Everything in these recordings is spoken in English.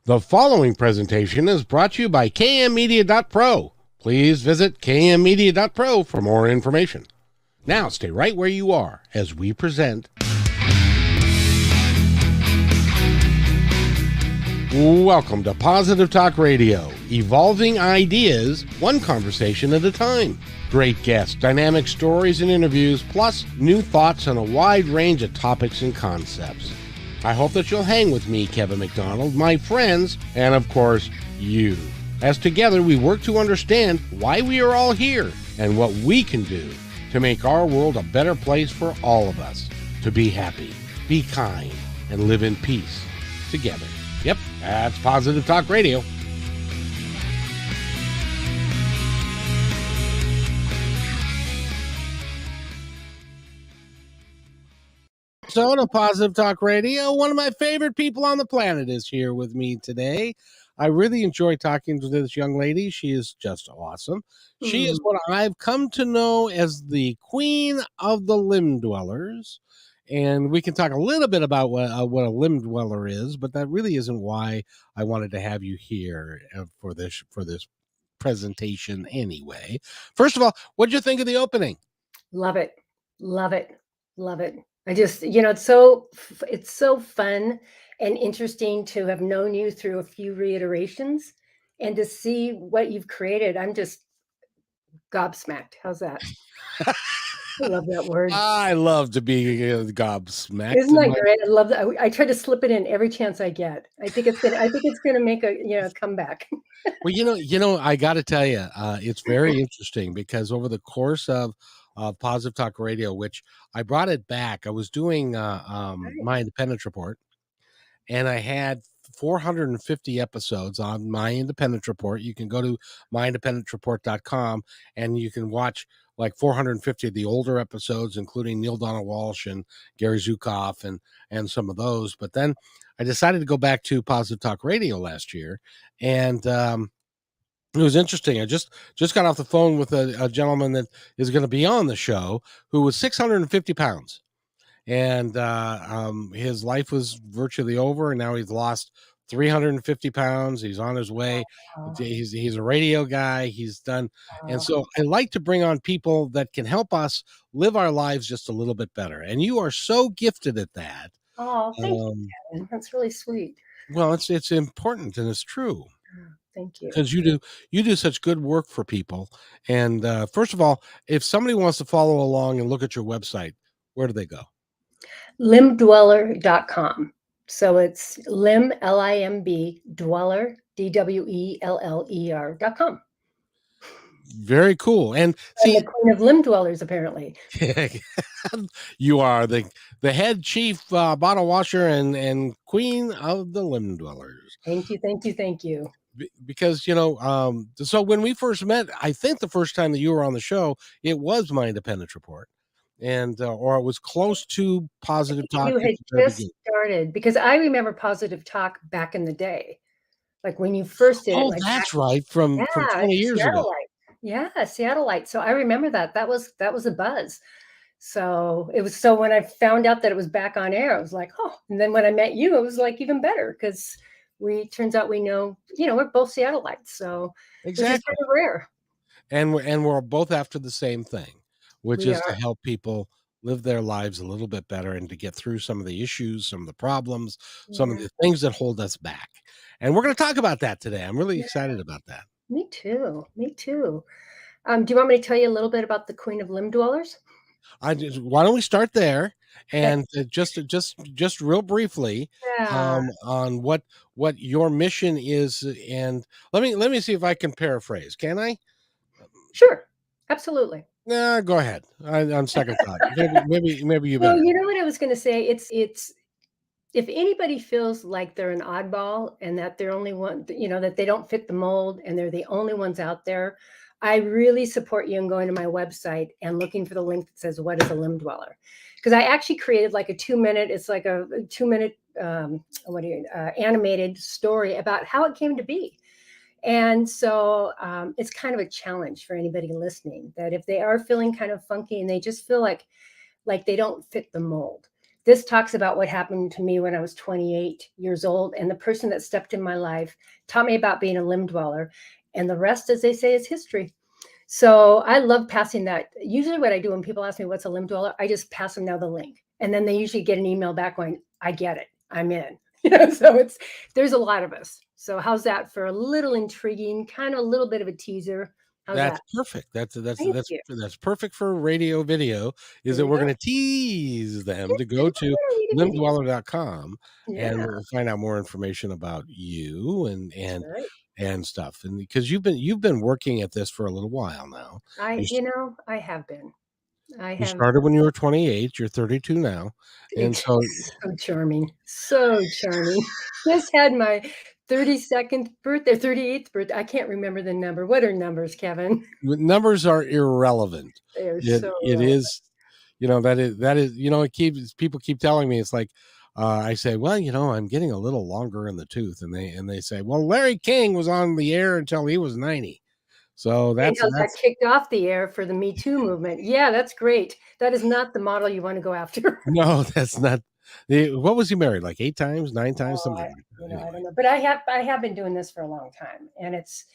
The following presentation is brought to you by kmmedia.pro. Please visit kmmedia.pro for more information. Now stay right where you are as we present. Welcome to Positive Talk Radio, evolving ideas one conversation at a time. Great guests, dynamic stories and interviews, plus new thoughts on a wide range of topics and concepts. I hope that you'll hang with me, Kevin McDonald, my friends, and of course, you. As together we work to understand why we are all here and what we can do to make our world a better place for all of us. To be happy, be kind, and live in peace together. Yep, that's Positive Talk Radio. So to Positive Talk Radio, one of my favorite people on the planet is here with me today. I really enjoy talking to this young lady. She is just awesome. She is what I've come to know as the queen of the limb dwellers. And we can talk a little bit about what a limb dweller is, but that really isn't why I wanted to have you here for this presentation anyway. First of all, what did you think of the opening? Love it. Love it. Love it. I just, it's so fun and interesting to have known you through a few reiterations and to see what you've created. I'm just gobsmacked. How's that? I love that word. I love to be gobsmacked. Isn't that great? I love that. I try to slip it in every chance I get. I think it's gonna make a comeback. Well, I got to tell you, it's very interesting because over the course of Positive Talk Radio, which I brought it back, I was doing My Independence Report, and I had 450 episodes on My Independence Report. You can go to myindependencereport.com and you can watch like 450 of the older episodes, including Neil Donald Walsh and Gary Zukav and some of those. But then I decided to go back to Positive Talk Radio last year, and it was interesting. I just got off the phone with a gentleman that is going to be on the show who was 650 pounds. And his life was virtually over, and now he's lost 350 pounds. He's on his way. Wow. He's a radio guy. He's done. And so I like to bring on people that can help us live our lives just a little bit better. And you are so gifted at that. Oh, thank you, Kevin. That's really sweet. Well, it's important and it's true. Thank you. Because you do such good work for people. And first of all, if somebody wants to follow along and look at your website, where do they go? Limbdweller.com. So it's limb, L-I-M-B, dweller, D-W-E-L-L-E-R.com. Very cool. And see, I'm the queen of limb dwellers, apparently. You are the head chief bottle washer and queen of the limb dwellers. Thank you, thank you, thank you. Because so when we first met, I think the first time that you were on the show, it was My Independence Report, and or it was close to Positive Talk. You had just started, because I remember Positive Talk back in the day, like when you first did. Oh, that's right, from 20 years ago. Yeah, Seattleite. So I remember that was a buzz. So it was, so when I found out that it was back on air, I was like, oh. And then when I met you, it was like even better, because turns out we know, we're both Seattleites. So exactly, it's kind of rare. And we're both after the same thing, which is to help people live their lives a little bit better and to get through some of the issues, some of the problems, some of the things that hold us back. And we're going to talk about that today. I'm really excited about that. Me too. Me too. Do you want me to tell you a little bit about the Queen of Limb Dwellers? Why don't we start there, and just real briefly on what your mission is, and let me see if I can paraphrase. Can I? Sure, absolutely. No, go ahead. On second thought, maybe you better. Well, you know what I was going to say. It's if anybody feels like they're an oddball and that they're only one, that they don't fit the mold and they're the only ones out there, I really support you in going to my website and looking for the link that says, what is a limb dweller? Because I actually created like a 2-minute, it's like a 2-minute animated story about how it came to be. And so it's kind of a challenge for anybody listening, that if they are feeling kind of funky and they just feel like they don't fit the mold, This talks about what happened to me when I was 28 years old, and the person that stepped in my life taught me about being a limb dweller. And the rest, as they say, is history. So I love passing that. Usually, what I do when people ask me what's a limb dweller, I just pass them now the link, and then they usually get an email back going, "I get it, I'm in." So there's a lot of us. So how's that for a little intriguing, kind of a little bit of a teaser? How's That's that? perfect. Thank you. That's perfect for radio video, is There that we we're go. gonna tease them to There's go to a little video. limdweller.com, and Yeah, we'll find out more information about you that's right. and stuff, and because you've been working at this for a little while now. You s I have been. I you have. started when you were 28, you're 32 now, and It's so so charming, so charming. Just had my 32nd birthday, 38th birthday. I can't remember the number. What are numbers, Kevin? numbers are irrelevant. They are It so it relevant. is, that is, it keeps people keep telling me, it's like, I say, well, I'm getting a little longer in the tooth, and they say, well, Larry King was on the air until he was 90. So And how that that's kicked off the air for the Me Too movement. Yeah, that's great. That is not the model you wanna go after. no, that's not what was he married, like 8 times, 9 times, Oh, something like that, I anyway. don't know, but I have been doing this for a long time, and it's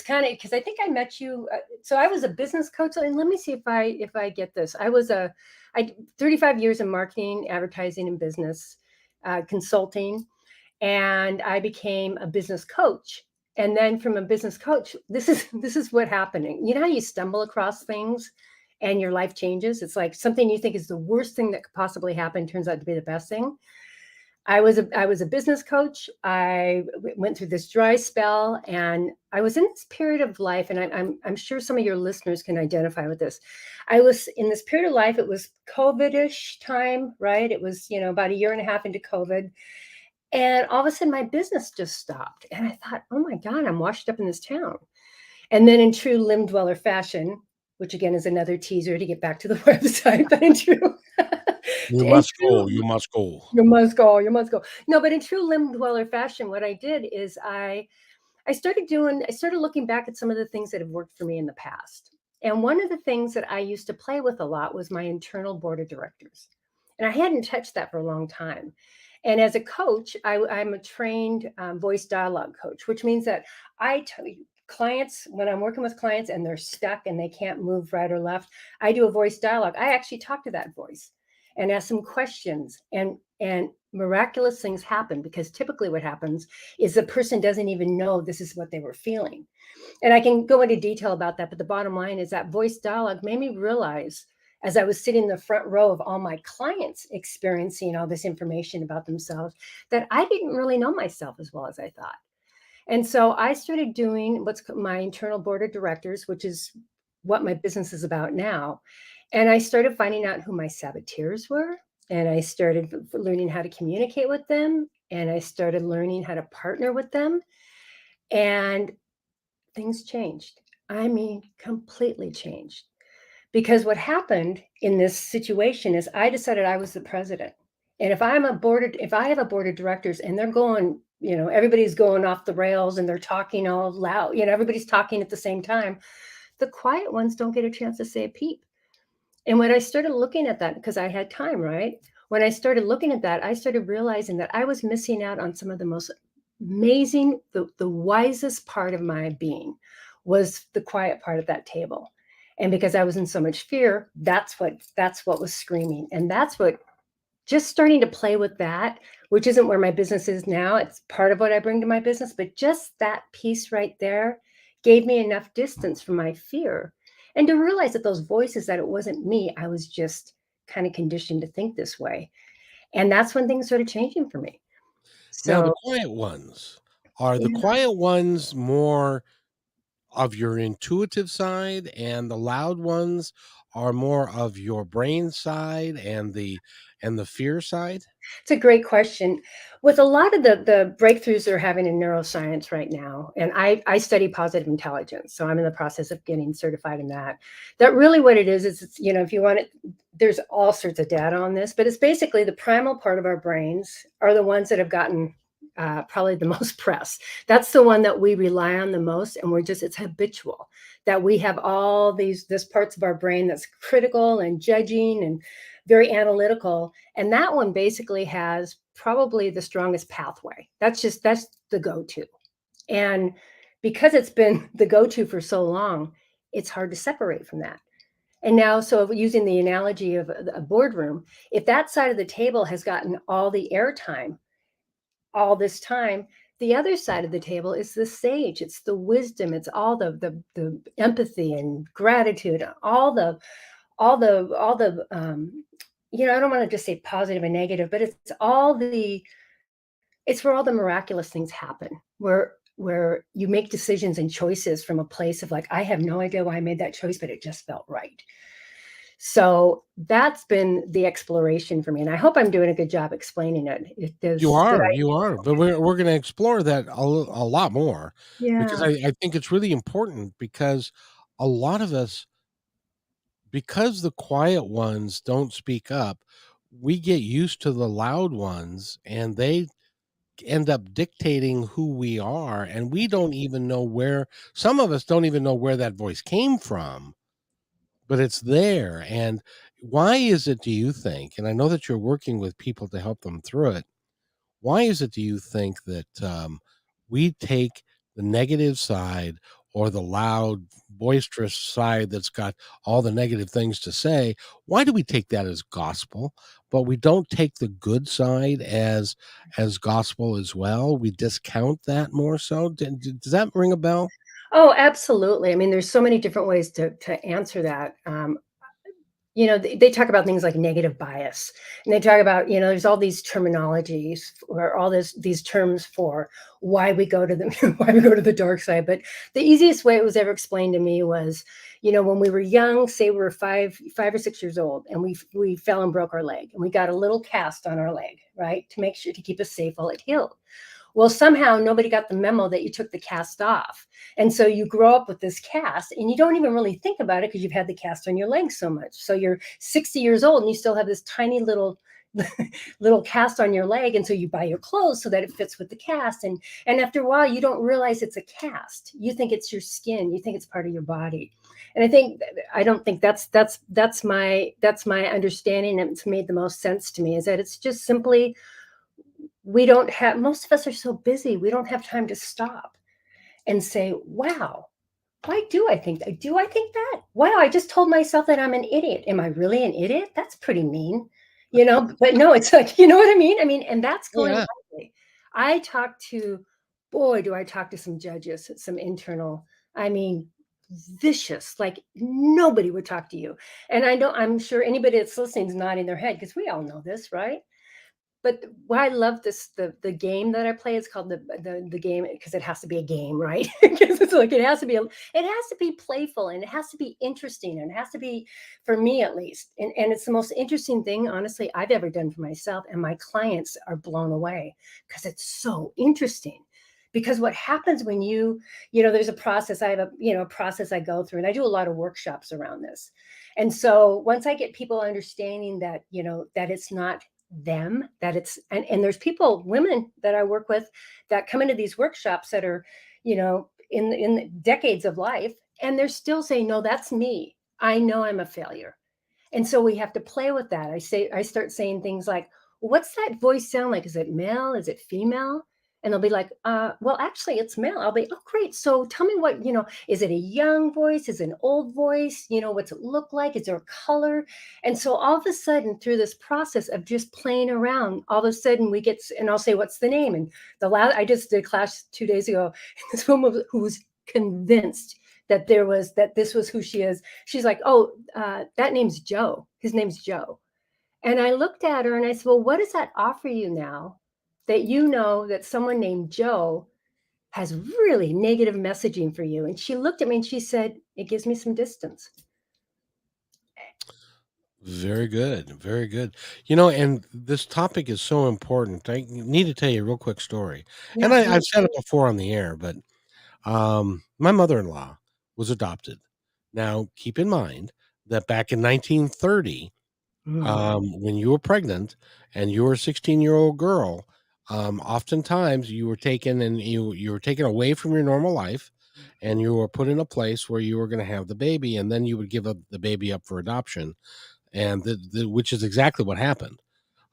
kinda because I think I met you, so I was a business coach, and let me see if I get this. I 35 years in marketing, advertising, and business, consulting, and I became a business coach. And then from a business coach, this is what happening. You know how you stumble across things and your life changes? It's like something you think is the worst thing that could possibly happen turns out to be the best thing. I was a business coach. Went through this dry spell, and I was in this period of life, and I'm sure some of your listeners can identify with this. I was in this period of life. It was COVID-ish time, right? It was about a year and a half into COVID, and all of a sudden my business just stopped, and I thought, oh my God, I'm washed up in this town. And then in true limb dweller fashion, which again is another teaser to get back to the website, but in true, You in must go, true you must go. you must go, you must go. No, but in true limb dweller fashion, what I did is I started looking back at some of the things that have worked for me in the past. And one of the things that I used to play with a lot was my internal board of directors. And I hadn't touched that for a long time. And as a coach, I'm a trained voice dialogue coach, which means that I tell you, clients, when I'm working with clients and they're stuck and they can't move right or left, I do a voice dialogue. I actually talk to that voice and ask them questions, and miraculous things happen, because typically what happens is the person doesn't even know this is what they were feeling. And I can go into detail about that, but the bottom line is that voice dialogue made me realize, as I was sitting in the front row of all my clients experiencing all this information about themselves, that I didn't really know myself as well as I thought. And so I started doing what's my internal board of directors, which is what my business is about now. And I started finding out who my saboteurs were. And I started learning how to communicate with them. And I started learning how to partner with them. And things changed. I mean, completely changed. Because what happened in this situation is I decided I was the president. And if I have a board of directors and they're going, everybody's going off the rails and they're talking all loud, everybody's talking at the same time, the quiet ones don't get a chance to say a peep. And when I started looking at that, because I had time, right? When I started looking at that, I started realizing that I was missing out on some of the most amazing, the wisest part of my being was the quiet part of that table. And because I was in so much fear, that's what was screaming. And that's what just starting to play with that, which isn't where my business is now. It's part of what I bring to my business, but just that piece right there gave me enough distance from my fear and to realize that those voices, that it wasn't me. I was just kind of conditioned to think this way. And that's when things started changing for me. Now the So, quiet ones, are the yeah, quiet ones more of your intuitive side, and the loud ones are more of your brain side and the fear side? it's a great question. With a lot of the breakthroughs they're having in neuroscience right now, and I study positive intelligence, so I'm in the process of getting certified in that. That really what it is it's, if you want it, there's all sorts of data on this, but it's basically the primal part of our brains are the ones that have gotten probably the most press. That's the one that we rely on the most, and it's habitual that we have all this parts of our brain that's critical and judging and very analytical. And that one basically has probably the strongest pathway. That's the go-to. And because it's been the go-to for so long, it's hard to separate from that. And now, so using the analogy of a boardroom, if that side of the table has gotten all the airtime all this time, the other side of the table is the sage. It's the wisdom. It's all the empathy and gratitude, all the I don't want to just say positive and negative, but it's where all the miraculous things happen, where you make decisions and choices from a place of like, I have no idea why I made that choice, but it just felt right. So that's been the exploration for me, and I hope I'm doing a good job explaining it. You are, but we're going to explore that a lot more because Yeah. I think it's really important because a lot of us, because the quiet ones don't speak up, we get used to the loud ones and they end up dictating who we are, and we don't even know where, some of us don't even know where that voice came from, but it's there. And why is it, do you think, and I know that you're working with people to help them through it, why is it, do you think, that we take the negative side or the loud, boisterous side that's got all the negative things to say? Why do we take that as gospel, but we don't take the good side as gospel as well? We discount that more so. Does that ring a bell? Oh, absolutely. I mean, there's so many different ways to answer that. They talk about things like negative bias, and they talk about, there's all these terminologies or all these terms for why we go to the why we go to the dark side. But the easiest way it was ever explained to me was, when we were young, say we were 5 or 6 years old, and we fell and broke our leg, and we got a little cast on our leg, right, to make sure to keep us safe while it healed. Well, somehow nobody got the memo that you took the cast off. And so you grow up with this cast and you don't even really think about it because you've had the cast on your leg so much. So you're 60 years old and you still have this tiny little cast on your leg, and so you buy your clothes so that it fits with the cast, and after a while you don't realize it's a cast. You think it's your skin, you think it's part of your body. And I don't think that's my understanding, and it's made the most sense to me, is that it's just simply, we don't have, most of us are so busy, we don't have time to stop and say, wow, why do I think that? Do I think that? Wow, I just told myself that I'm an idiot. Am I really an idiot? That's pretty mean, but no, it's like, you know what I mean? I mean, and that's Oh going yeah. widely. I talk to, boy, do I talk to some judges, some internal, I mean, vicious, like nobody would talk to you. And I'm sure anybody that's listening is nodding their head because we all know this, right? But why I love the game that I play, it's called the game because it has to be a game, right? Because it's like it has to be playful, and it has to be interesting, and it has to be, for me at least. And it's the most interesting thing, honestly, I've ever done for myself. And my clients are blown away because it's so interesting. Because what happens when there's a process. I have a process I go through, and I do a lot of workshops around this. And so once I get people understanding that, that it's not them, that it's, and there's women that I work with that come into these workshops that are, in decades of life, and they're still saying, no, that's me, I know I'm a failure. And so we have to play with that. I start saying things like, what's that voice sound like? Is it male? Is it female? And they'll be like, well, actually, it's male. I'll be, oh, great. So tell me is it a young voice? Is it an old voice? What's it look like? Is there a color? And so all of a sudden, through this process of just playing around, all of a sudden and I'll say, what's the name? And I just did a class 2 days ago. And this woman who was convinced that this was who she is. She's like, oh, that name's Joe. His name's Joe. And I looked at her and I said, well, what does that offer you now that you know that someone named Joe has really negative messaging for you? And she looked at me and she said, it gives me some distance. Very good, very good. And this topic is so important. I need to tell you a real quick story, and Yeah. I've said it before on the air, but my mother-in-law was adopted. Now, keep in mind that back in 1930, Mhm. when you were pregnant and you were a 16-year-old girl, oftentimes you were taken away from your normal life, and you were put in a place where you were going to have the baby, and then you would give up the baby up for adoption. and which is exactly what happened.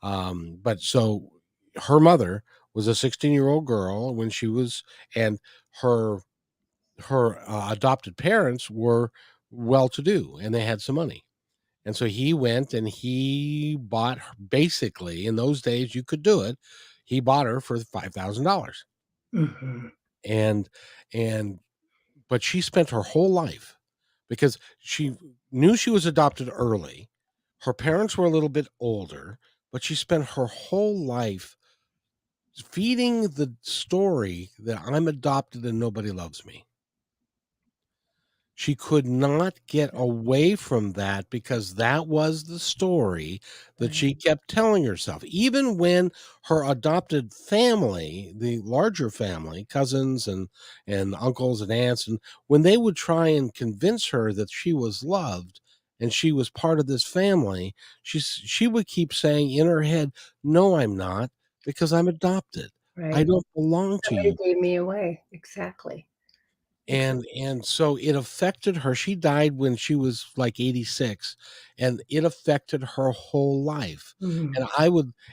But so her mother was a 16-year-old girl when she was, and her adopted parents were well-to-do, and they had some money. And so he went and he bought her, basically, in those days you could do it. He bought her for $5,000. Mhm. And and but she spent her whole life, because she knew she was adopted early. Her parents were a little bit older, but she spent her whole life feeding the story that I'm adopted and nobody loves me. She could not get away from that because that was the story that Right, she kept telling herself. Even when her adopted family, the larger family, cousins and uncles and aunts, and when they would try and convince her that she was loved and she was part of this family, she would keep saying in her head, "No, I'm not, because I'm adopted. I right. don't belong to Somebody you." gave me away. Exactly. Exactly. And so it affected her. She died when she was like 86, and it affected her whole life. Mhm.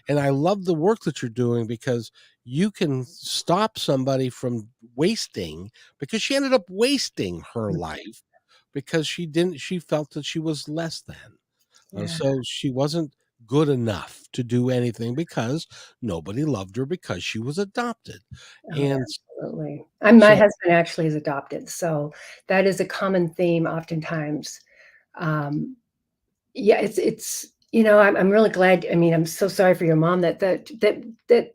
And I love the work that you're doing, because you can stop somebody from wasting, because she ended up wasting her life because she felt that she was less than. Yeah. So she wasn't good enough to do anything because nobody loved her because she was adopted. Oh, And absolutely. My so husband actually is adopted, so that is a common theme oftentimes. Um, yeah, I'm really glad. I mean, I'm so sorry for your mom that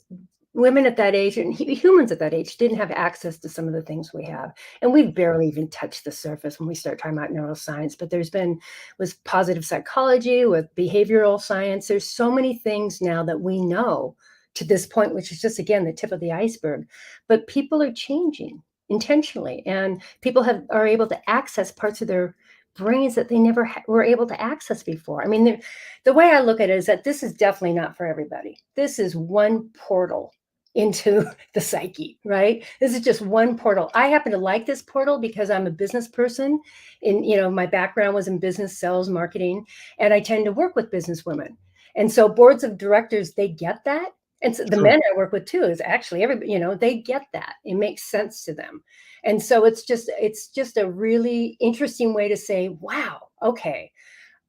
women at that age and humans at that age didn't have access to some of the things we have, and we barely even touched the surface when we start talking about neuroscience. But there's been with positive psychology, with behavioral science, there's so many things now that we know to this point, which is just again the tip of the iceberg. But people are changing intentionally, and people are able to access parts of their brains that they never were able to access before. I mean, the way I look at it is that this is definitely not for everybody. This is one portal into the psyche, right? This is just one portal. I happen to like this portal because I'm a business person, and my background was in business, sales, marketing, and I tend to work with business women. And so boards of directors, they get that. And so the sure. men I work with too is actually everybody, they get that. It makes sense to them. And so it's just a really interesting way to say, wow, okay,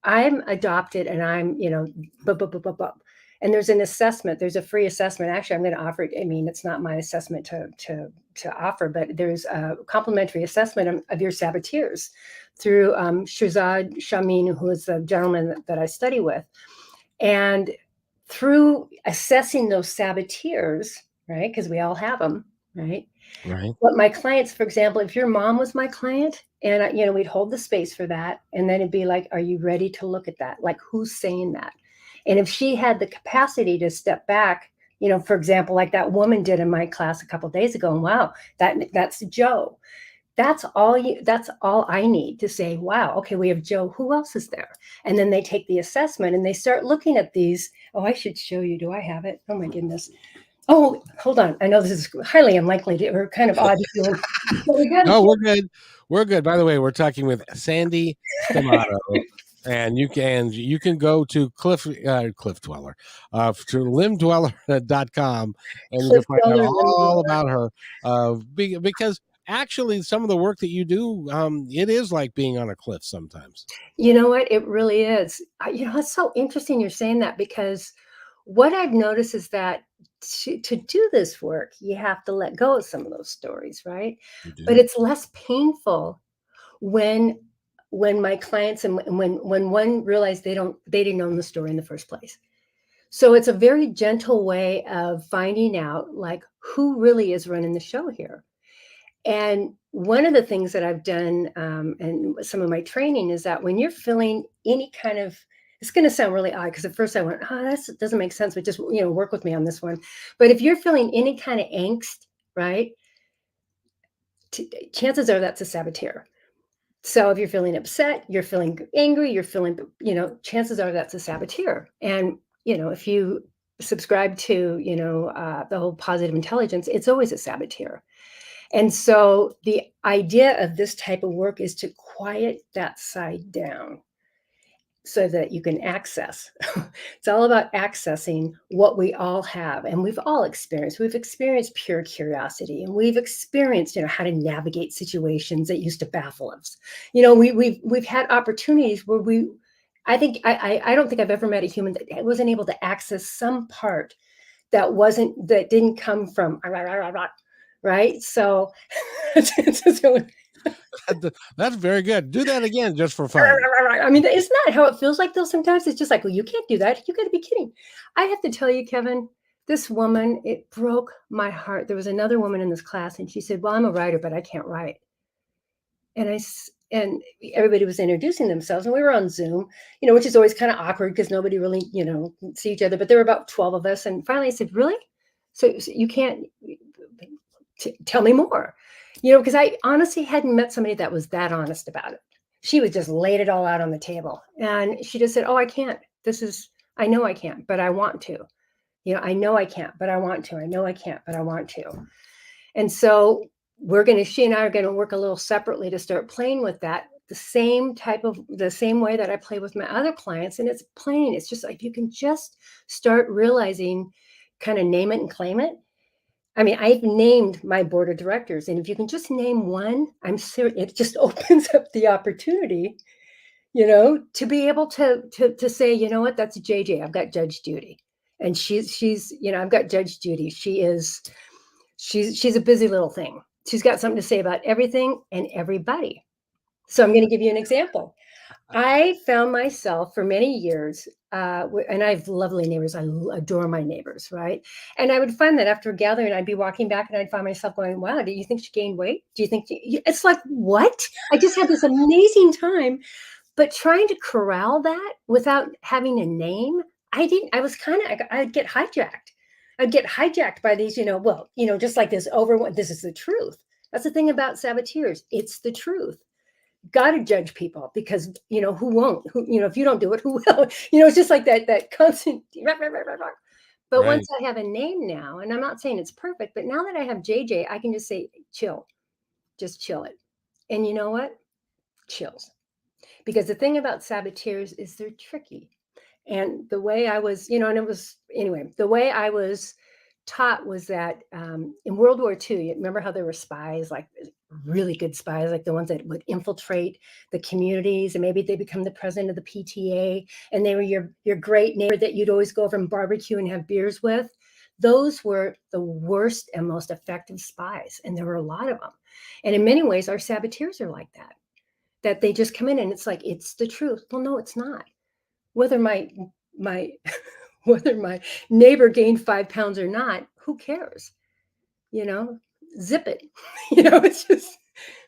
I'm adopted and I'm, blah, blah, blah, blah, blah. And there's an assessment, there's a free assessment. Actually, I'm going to offer it. I mean, it's not my assessment to offer, but there's a complimentary assessment of your saboteurs through Shazad Shamin, who is the gentleman that I study with. And through assessing those saboteurs, right? Because we all have them, right? Right. What my clients, for example, if your mom was my client and we'd hold the space for that, and then it'd be like, are you ready to look at that? Like, who's saying that? And if she had the capacity to step back, for example, like that woman did in my class a couple of days ago, and wow, that's Joe. That's all I need to say, wow, okay, we have Joe. Who else is there? And then they take the assessment and they start looking at these. Oh, I should show you. Do I have it? Oh my goodness. Oh, hold on. I know this is highly unlikely to, or kind of odd to do. But we got to No, we're good. We're good. By the way, we're talking with Sandy Stamato, and you can go to Cliff Dweller, to limdweller.com, and you can Cliff find out Dollar. all about her. Because actually, some of the work that you do, it is like being on a cliff sometimes. You know what? It really is. It's so interesting you're saying that because what I've noticed is that to do this work, you have to let go of some of those stories, right? You But do. it's less painful when my clients and when one realized they didn't own the story in the first place. So it's a very gentle way of finding out like who really is running the show here. And one of the things that I've done, and some of my training is that when you're feeling any kind of, it's going to sound really odd because at first I went, oh, that doesn't make sense, but just work with me on this one. But if you're feeling any kind of angst, right, chances are that's a saboteur. So if you're feeling upset, you're feeling angry, you're feeling, chances are that's a saboteur. And if you subscribe to the whole positive intelligence, it's always a saboteur. And so the idea of this type of work is to quiet that side down. so that you can access. It's all about accessing what we all have and we've all experienced. We've experienced pure curiosity and we've experienced, how to navigate situations that used to baffle us. We've had opportunities where I don't think I've ever met a human that wasn't able to access some part that didn't come from right. So That's very good. Do that again just for fun. I mean, isn't that how it feels like though? Sometimes it's just like, well, you can't do that. You got to be kidding. I have to tell you, Kevin, this woman, it broke my heart. There was another woman in this class and she said, well, I'm a writer, but I can't write. And everybody was introducing themselves and we were on Zoom, which is always kind of awkward because nobody really, see each other, but there were about 12 of us. And finally I said, really? So you can't tell me more, because I honestly hadn't met somebody that was that honest about it. She was just laid it all out on the table. And she just said, oh, I can't. I know I can't, but I want to. I know I can't, but I want to. I know I can't, but I want to. And so she and I are going to work a little separately to start playing with that, the same way that I play with my other clients. And it's playing. It's just like, you can just start realizing, kind of name it and claim it. I mean, I've named my board of directors, and if you can just name one, I'm serious, it just opens up the opportunity, to be able to say, you know what, that's JJ. I've got Judge Judy, and she's I've got Judge Judy. She's a busy little thing. She's got something to say about everything and everybody. So I'm going to give you an example. I found myself for many years, and I have lovely neighbors. I adore my neighbors, right? And I would find that after a gathering, I'd be walking back and I'd find myself going, wow, do you think she gained weight? Do you think it's like, what? I just had this amazing time, but trying to corral that without having a name, I'd get hijacked. I'd get hijacked by these, just like this is the truth. That's the thing about saboteurs. It's the truth. Got to judge people because who won't, if you don't do it, who will? It's just like that constant but Right. once I have a name now, and I'm not saying it's perfect, but now that I have JJ, I can just say chill, just chill it. And you know what? Chills. Because the thing about saboteurs is they're tricky. And the way I was, the way I was taught was that in World War II, you remember how there were spies, like really good spies, like the ones that would infiltrate the communities, and maybe they become the president of the PTA, and they were your great neighbor that you'd always go over and barbecue and have beers with. Those were the worst and most effective spies, and there were a lot of them. And in many ways, our saboteurs are like that they just come in and it's like, it's the truth. Well, no, it's not. Whether my whether my neighbor gained 5 pounds or not, who cares? Zip it. It's just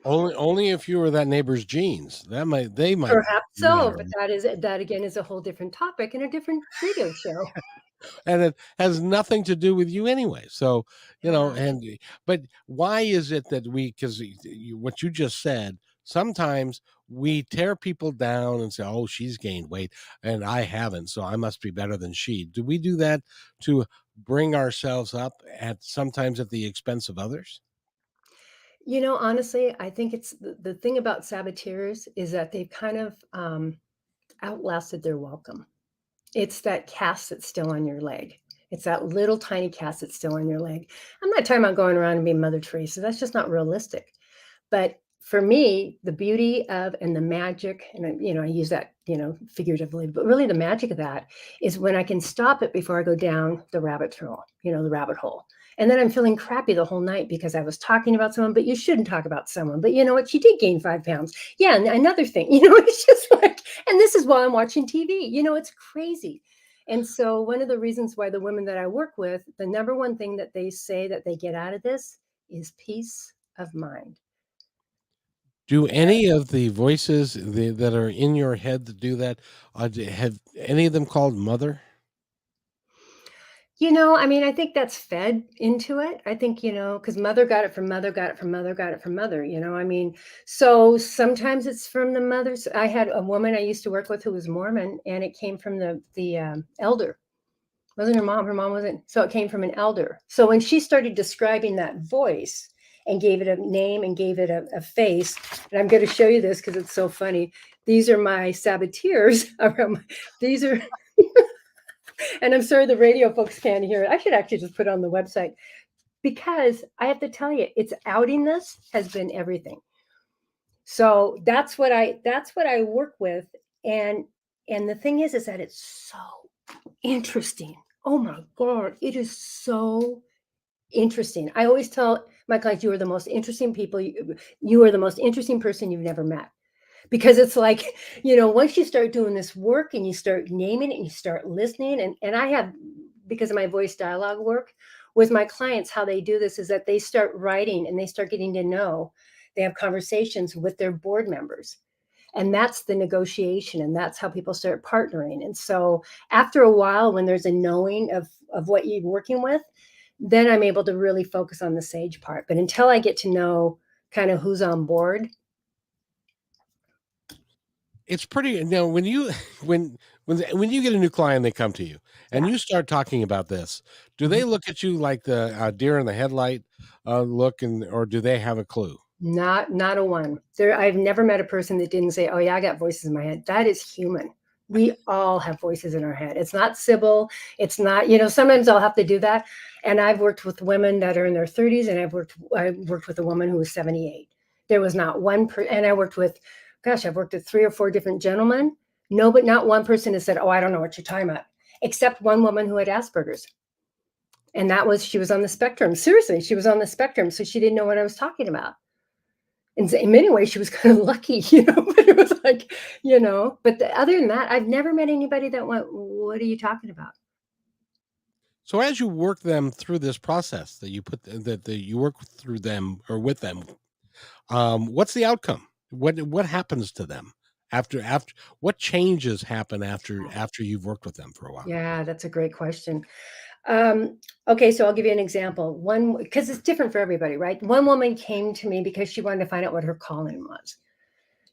Only if you were that neighbor's genes. They might perhaps so, matter. but that again is a whole different topic and a different radio show. And it has nothing to do with you anyway. So, Yeah. but why is it that because what you just said, sometimes we tear people down and say, oh, she's gained weight and I haven't, so I must be better than she. Do we do that to bring ourselves up sometimes at the expense of others? Honestly, I think it's the thing about saboteurs is that they've kind of outlasted their welcome. It's that cast that's still on your leg. It's that little tiny cast that's still on your leg. I'm not talking about going around and being Mother Teresa. That's just not realistic. But for me, the beauty of and the magic, and I use that, figuratively, but really the magic of that is when I can stop it before I go down the rabbit hole, the rabbit hole. And then I'm feeling crappy the whole night because I was talking about someone, but you shouldn't talk about someone. But you know what? She did gain 5 pounds. Yeah. And another thing, it's just like, and this is while I'm watching TV, it's crazy. And so one of the reasons why the women that I work with, the number one thing that they say that they get out of this is peace of mind. Do any of the voices that are in your head that do that, have any of them called mother? I mean, I think that's fed into it. I think, because mother got it from mother, got it from mother, got it from mother, I mean, so sometimes it's from the mothers. I had a woman I used to work with who was Mormon, and it came from the elder. It wasn't her mom. Her mom wasn't. So it came from an elder. So when she started describing that voice and gave it a name and gave it a face, and I'm going to show you this because it's so funny. These are my saboteurs around these are and I'm sorry the radio folks can't hear it. I should actually just put it on the website because I have to tell you, it's outing this has been everything. So that's what I work with. And and the thing is that it's so interesting. Oh my God, it is so interesting. I always tell my clients, you are the most interesting people. You are the most interesting person you've never met. Because it's like, once you start doing this work and you start naming it and you start listening, and I have, because of my voice dialogue work with my clients, how they do this is that they start writing and they start getting to know, they have conversations with their board members. And that's the negotiation, and that's how people start partnering. And so after a while, when there's a knowing of what you're working with, then I'm able to really focus on the sage part. But until I get to know kind of who's on board. It's pretty now when you when you get a new client, they come to you and Yeah. you start talking about this, do Mhm. they look at you like the, deer in the headlight, look, and or do they have a clue? Not a one. I've never met a person that didn't say, "Oh yeah, I got voices in my head." That is human. We all have voices in our head. It's not Sybil. It's not, sometimes I'll have to do that. And I've worked with women that are in their 30s, and I worked with a woman who was 78. There was not and I worked with, gosh, I've worked with 3 or 4 different gentlemen. No, but not one person has said, "Oh, I don't know what you're talking about," except one woman who had Asperger's. And she was on the spectrum. Seriously, she was on the spectrum. So she didn't know what I was talking about. In many ways, she was kind of lucky, but it was like, but other than that, I've never met anybody that went, "What are you talking about?" So as you work them through this process that you put that you work through them or with them, what's the outcome? What happens to them after what changes happen after you've worked with them for a while? Yeah, that's a great question. Um, okay, so I'll give you an example. One, because it's different for everybody, right? One woman came to me because she wanted to find out what her calling was,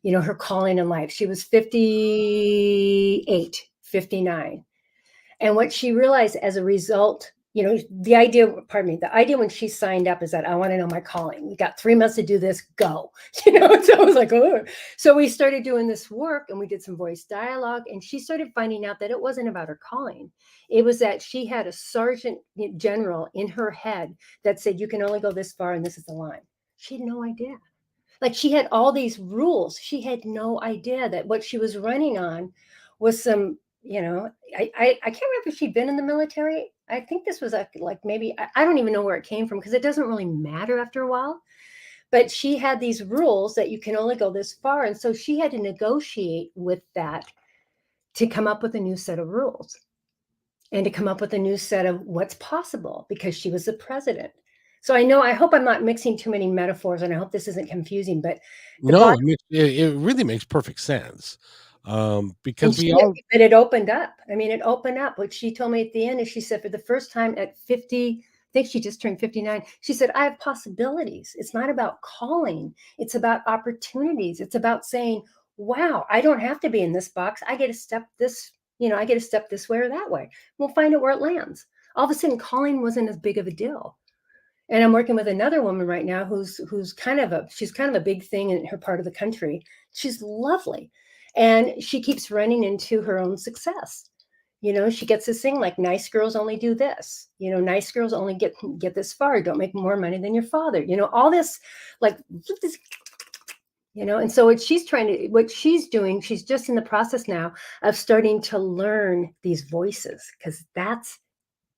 her calling in life. She was 58, 59. And what she realized as a result, the idea when she signed up is that I want to know my calling. We got 3 months to do this, go. So I was like, oh. So we started doing this work and we did some voice dialogue. And she started finding out that it wasn't about her calling. It was that she had a sergeant general in her head that said, you can only go this far and this is the line. She had no idea. Like she had all these rules. She had no idea that what she was running on was some, I can't remember if she'd been in the military. I think this was like maybe, I don't even know where it came from because it doesn't really matter after a while. But she had these rules that you can only go this far. And so she had to negotiate with that to come up with a new set of rules and to come up with a new set of what's possible because she was the president. So I hope I'm not mixing too many metaphors and I hope this isn't confusing, but the No, bottom, it really makes perfect sense, and because we all but it opened up. I mean, it opened up. What she told me at the end is she said for the first time at 50, I think she just turned 59, she said, I have possibilities. It's not about calling, it's about opportunities. It's about saying, wow, I don't have to be in this box. I get to step this way or that way. We'll find out where it lands. All of a sudden, calling wasn't as big of a deal. And I'm working with another woman right now who's she's kind of a big thing in her part of the country. She's lovely. And she keeps running into her own success. She gets this thing like nice girls only do this. Nice girls only get this far, don't make more money than your father. All this like this, and so what she's doing, she's just in the process now of starting to learn these voices because that's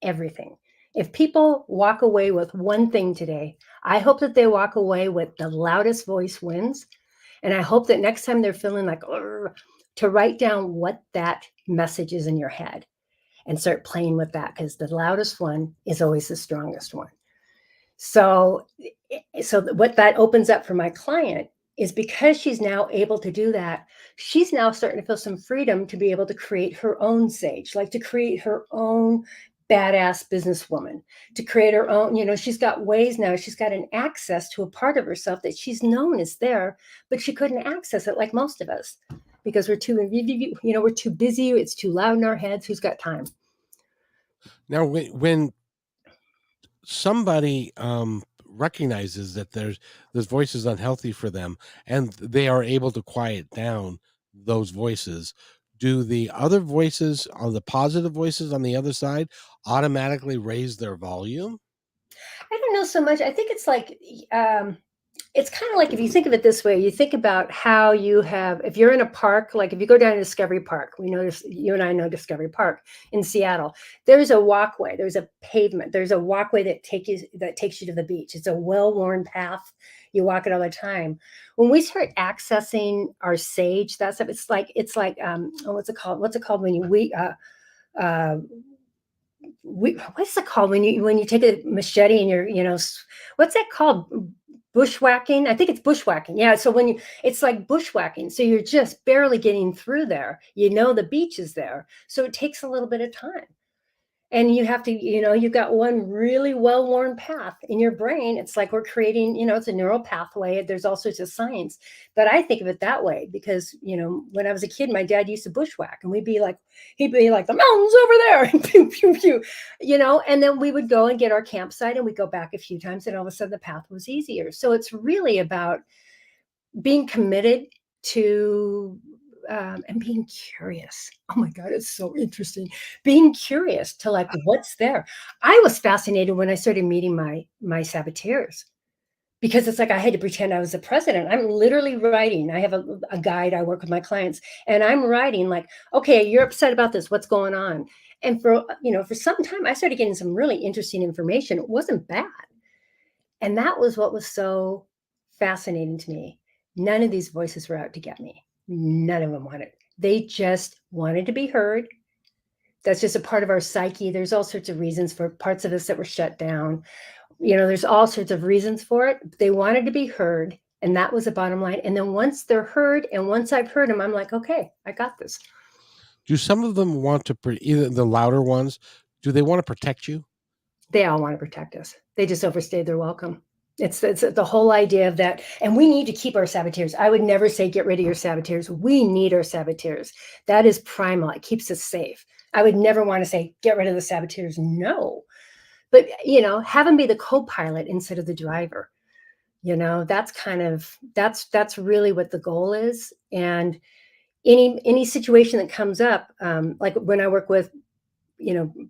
everything. If people walk away with one thing today, I hope that they walk away with the loudest voice wins. And I hope that next time they're feeling like, "Urgh," to write down what that message is in your head and start playing with that because the loudest one is always the strongest one. So, what that opens up for my client is because she's now able to do that, she's now starting to feel some freedom to be able to create her own sage, like to create her own badass businesswoman, to create her own, she's got ways now, she's got an access to a part of herself that she's known is there, but she couldn't access it like most of us because we're too busy, it's too loud in our heads, who's got time? now when somebody, recognizes that there's this voice is unhealthy for them and they are able to quiet down, those voices, do the other voices, or the positive voices on the other side, automatically raise their volume? I don't know so much. I think it's kind of like if you think of it this way, you think about how you have, if you're in a park, like if you go down to Discovery Park, we know this, you and I know Discovery Park in Seattle. There's a walkway, there's a pavement, there's a walkway that takes you to the beach. It's a well-worn path. You walk it all the time. When we start accessing our sage, that stuff, it's like oh, what's it called? What's it called when you uh what's it called when you take a machete and what's that called? Bushwhacking? I think it's bushwhacking. Yeah. So it's like bushwhacking. So you're just barely getting through there. The beach is there. So it takes a little bit of time. And you have to, you've got one really well-worn path in your brain. It's like we're creating, it's a neural pathway. There's all sorts of science. But I think of it that way because, when I was a kid, my dad used to bushwhack and he'd be like, the mountain's over there, and pew, pew, pew, and then we would go and get our campsite and we'd go back a few times and all of a sudden the path was easier. So it's really about being committed to and being curious. Oh my God, it's so interesting. Being curious to like what's there. I was fascinated when I started meeting my saboteurs because it's like I had to pretend I was the president. I'm literally writing. I have a guide. I work with my clients, and I'm writing like, okay, you're upset about this. What's going on? And for some time, I started getting some really interesting information. It wasn't bad. And that was what was so fascinating to me. None of these voices were out to get me. None of them wanted. They just wanted to be heard. That's just a part of our psyche. There's all sorts of reasons for parts of us that were shut down. There's all sorts of reasons for it. They wanted to be heard. And that was the bottom line. And then once they're heard, and once I've heard them, I'm like, okay, I got this. Do some of them want to, either the louder ones, do they want to protect you? They all want to protect us. They just overstayed their welcome. It's the whole idea of that. And we need to keep our saboteurs. I would never say get rid of your saboteurs. We need our saboteurs. That is primal. It keeps us safe. I would never want to say get rid of the saboteurs. No. But have them be the co-pilot instead of the driver. That's really what the goal is. And any situation that comes up, like when I work with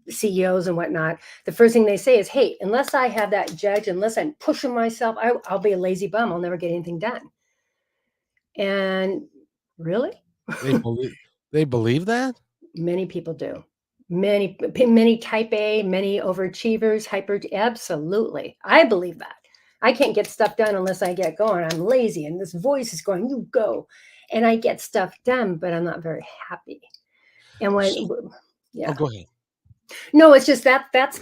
CEOs and whatnot, the first thing they say is, hey, unless I have that judge, unless I'm pushing myself, I'll be a lazy bum. I'll never get anything done. And really, They believe they believe that? many people do. Many type A, many overachievers, absolutely. I believe that. I can't get stuff done unless I get going. I'm lazy, and this voice is going, you go. And I get stuff done, but I'm not very happy. And So, oh, yeah. go ahead. No, it's just that's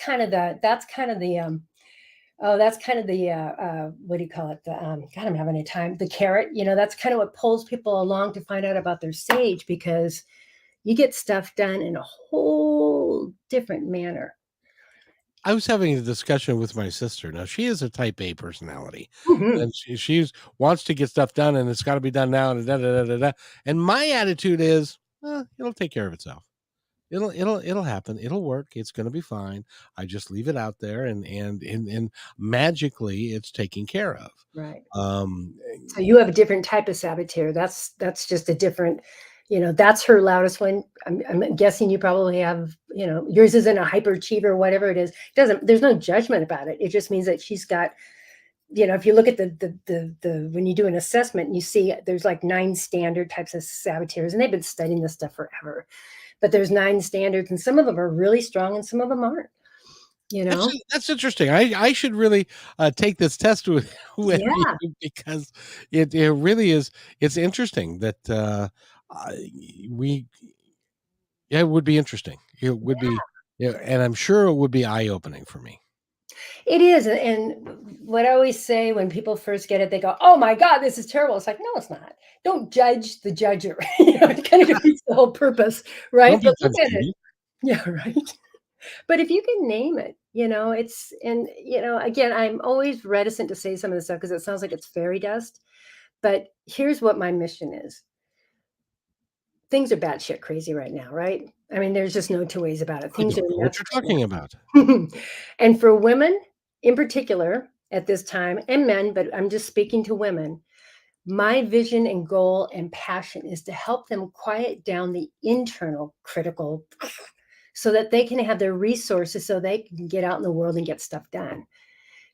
kind of the what do you call it? God, I'm having a time. The carrot, that's kind of what pulls people along to find out about their sage because you get stuff done in a whole different manner. I was having a discussion with my sister. Now she is a type A personality, Mhm. and she's wants to get stuff done, and it's got to be done now. And da, da, da, da, da. And my attitude is, it'll take care of itself. It'll happen. It'll work. It's going to be fine. I just leave it out there, and magically, it's taken care of. Right. Um, So you have a different type of saboteur. That's just a different, that's her loudest one. I'm guessing you probably have, yours isn't a hyperachiever, whatever it is. There's no judgment about it. It just means that she's got, if you look at the when you do an assessment, you see there's like 9 standard types of saboteurs, and they've been studying this stuff forever. But there's 9 standards, and some of them are really strong, and some of them aren't. You know? that's interesting. I should really take this test with with you Yeah, because it really is. It's interesting that I- we yeah, it would be interesting. It would be, yeah, and I'm sure it would be eye opening for me. it is. And what I always say when people first get it, they go, "Oh my God, this is terrible." It's like, no, it's not. Don't judge the judger. It kind of defeats the whole purpose, right? Don't be But look at it. Judy. Yeah, right. But if you can name it, it's and again, I'm always reticent to say some of this stuff because it sounds like it's fairy dust. But here's what my mission is. Things are batshit crazy right now, right? I mean, there's just no two ways about it. I Things are don't know what nuts you're talking about. right now. And for women in particular at this time, and men, but I'm just speaking to women, My vision and goal and passion is to help them quiet down the internal critical so that they can have their resources so they can get out in the world and get stuff done.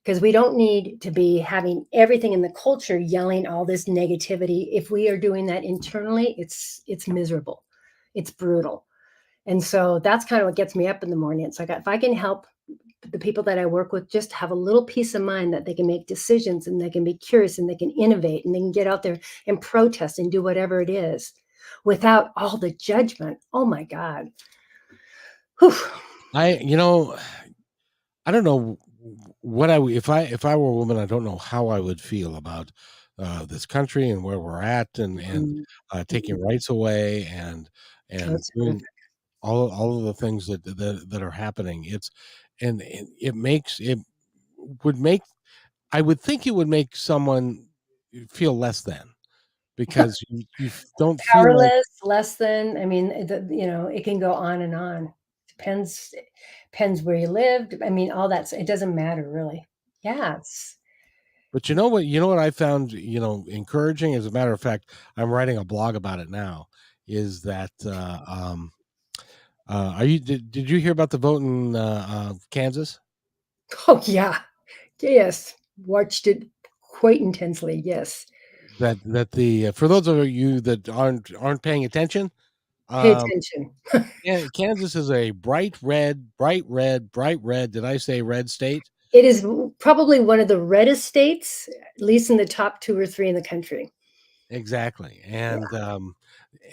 Because we don't need to be having everything in the culture yelling all this negativity. If we are doing that internally, it's miserable. It's brutal. And so that's kind of what gets me up in the morning. It's like if I can help the people that I work with just have a little peace of mind that they can make decisions and they can be curious and they can innovate and they can get out there and protest and do whatever it is without all the judgment. Oh my God. Whew. I you know, I don't know what if I were a woman, I don't know how I would feel about, this country and where we're at Mm, taking mm. rights away and That's doing horrific. all of the things that are happening. And it makes it would make I would think it would make someone feel less than because you don't feel like. Powerless, less than, I mean, it can go on and on. Depends depends where you lived. I mean, all that's it doesn't matter really. Yeah, it's But you know what I found, encouraging? As a matter of fact, I'm writing a blog about it now, is that, did you hear about the vote in, Kansas? oh, yeah. Yes. Watched it quite intensely, yes. That the for those of you that aren't paying attention, Pay um, attention. Kansas is a bright red, did I say red state? It is probably one of the reddest states, at least in the top 2 or 3 in the country. Exactly, Yeah,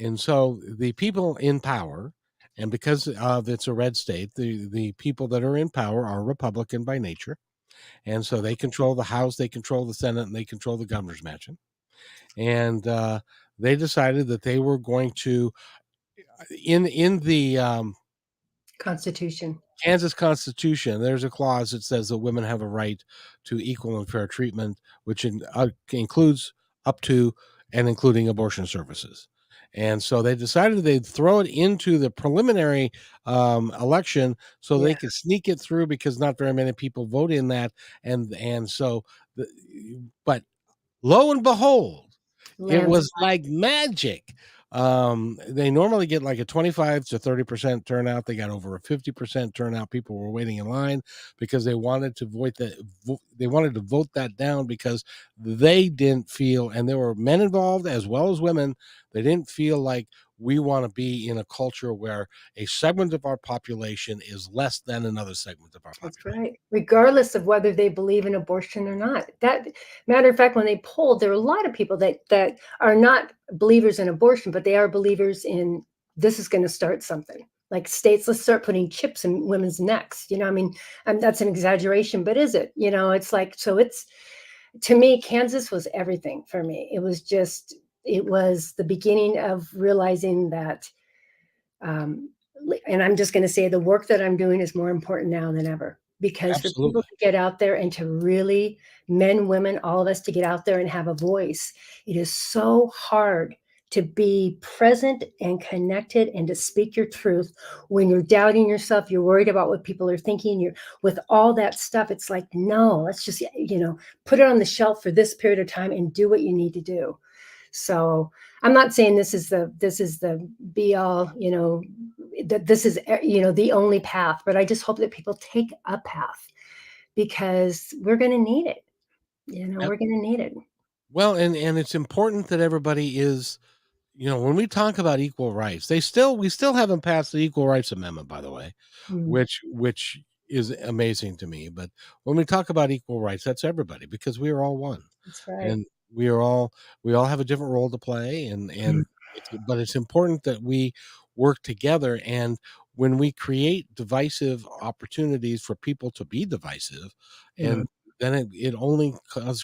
and so the people in power, and because of it's a red state, the people that are in power are Republican by nature, and so they control the House, they control the Senate, and they control the governor's mansion, and they decided that they were going to in the Constitution. Kansas Constitution, there's a clause that says that women have a right to equal and fair treatment, which includes up to and including abortion services. And so they decided they'd throw it into the preliminary election so Yeah, they could sneak it through because not very many people vote in that. And so, the, but lo and behold, it was landslide. like magic. They normally get like a 25 to 30% turnout. They got over a 50% turnout. People were waiting in line because they wanted to they wanted to vote that down because they didn't feel, and there were men involved as well as women, they didn't feel like we want to be in a culture where a segment of our population is less than another segment of our That's population. right. Regardless of whether they believe in abortion or not. That matter of fact, when they polled, there are a lot of people that are not believers in abortion, but they are believers in this is going to start something. Like states, let's start putting chips in women's necks. I mean, and that's an exaggeration, but is it? It's like so. It's to me, Kansas was everything for me. It was the beginning of realizing that um, and I'm just going to say the work that I'm doing is more important now than ever because for people Absolutely. to get out there and to really, men, women, all of us to get out there and have a voice, it is so hard to be present and connected and to speak your truth when you're doubting yourself, you're worried about what people are thinking, you're with all that stuff. It's like, no, let's just, put it on the shelf for this period of time and do what you need to do. So I'm not saying this is the be all, that this is the only path, but I just hope that people take a path because we're going to need it. We're going to need it. Well, and it's important that everybody is, when we talk about equal rights, we still haven't passed the Equal Rights Amendment, by the way, Mm, which is amazing to me. But when we talk about equal rights, that's everybody because we are all one, that's right. and we all have a different role to play, Mm, but it's important that we work together. And when we create divisive opportunities for people to be divisive, mm, and then it only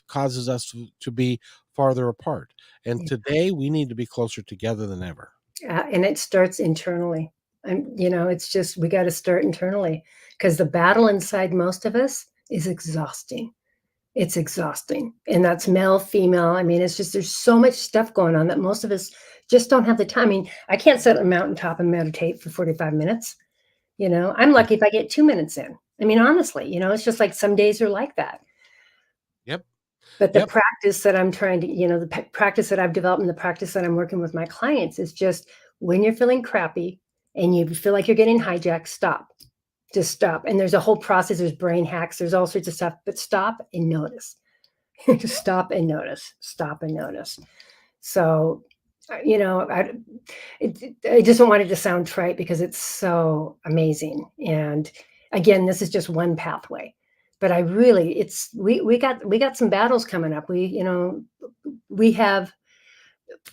causes us to be farther apart. And yeah. today we need to be closer together than ever. And it starts internally. And it's just we got to start internally because the battle inside most of us is exhausting. It's exhausting, and that's male, female. I mean, it's just there's so much stuff going on that most of us just don't have the time. I mean, I can't sit on a mountaintop and meditate for 45 minutes. I'm lucky if I get 2 minutes in. I mean, honestly, it's just like some days are like that. Yep. But the Yep. practice that I'm trying to, the practice that I've developed and the practice that I'm working with my clients is just when you're feeling crappy and you feel like you're getting hijacked, stop. Just stop. And there's a whole process. There's brain hacks. There's all sorts of stuff. But stop and notice. Just stop and notice. Stop and notice. So, you know, I just don't want it to sound trite because it's so amazing. And again, this is just one pathway. But I really, we got some battles coming up. We have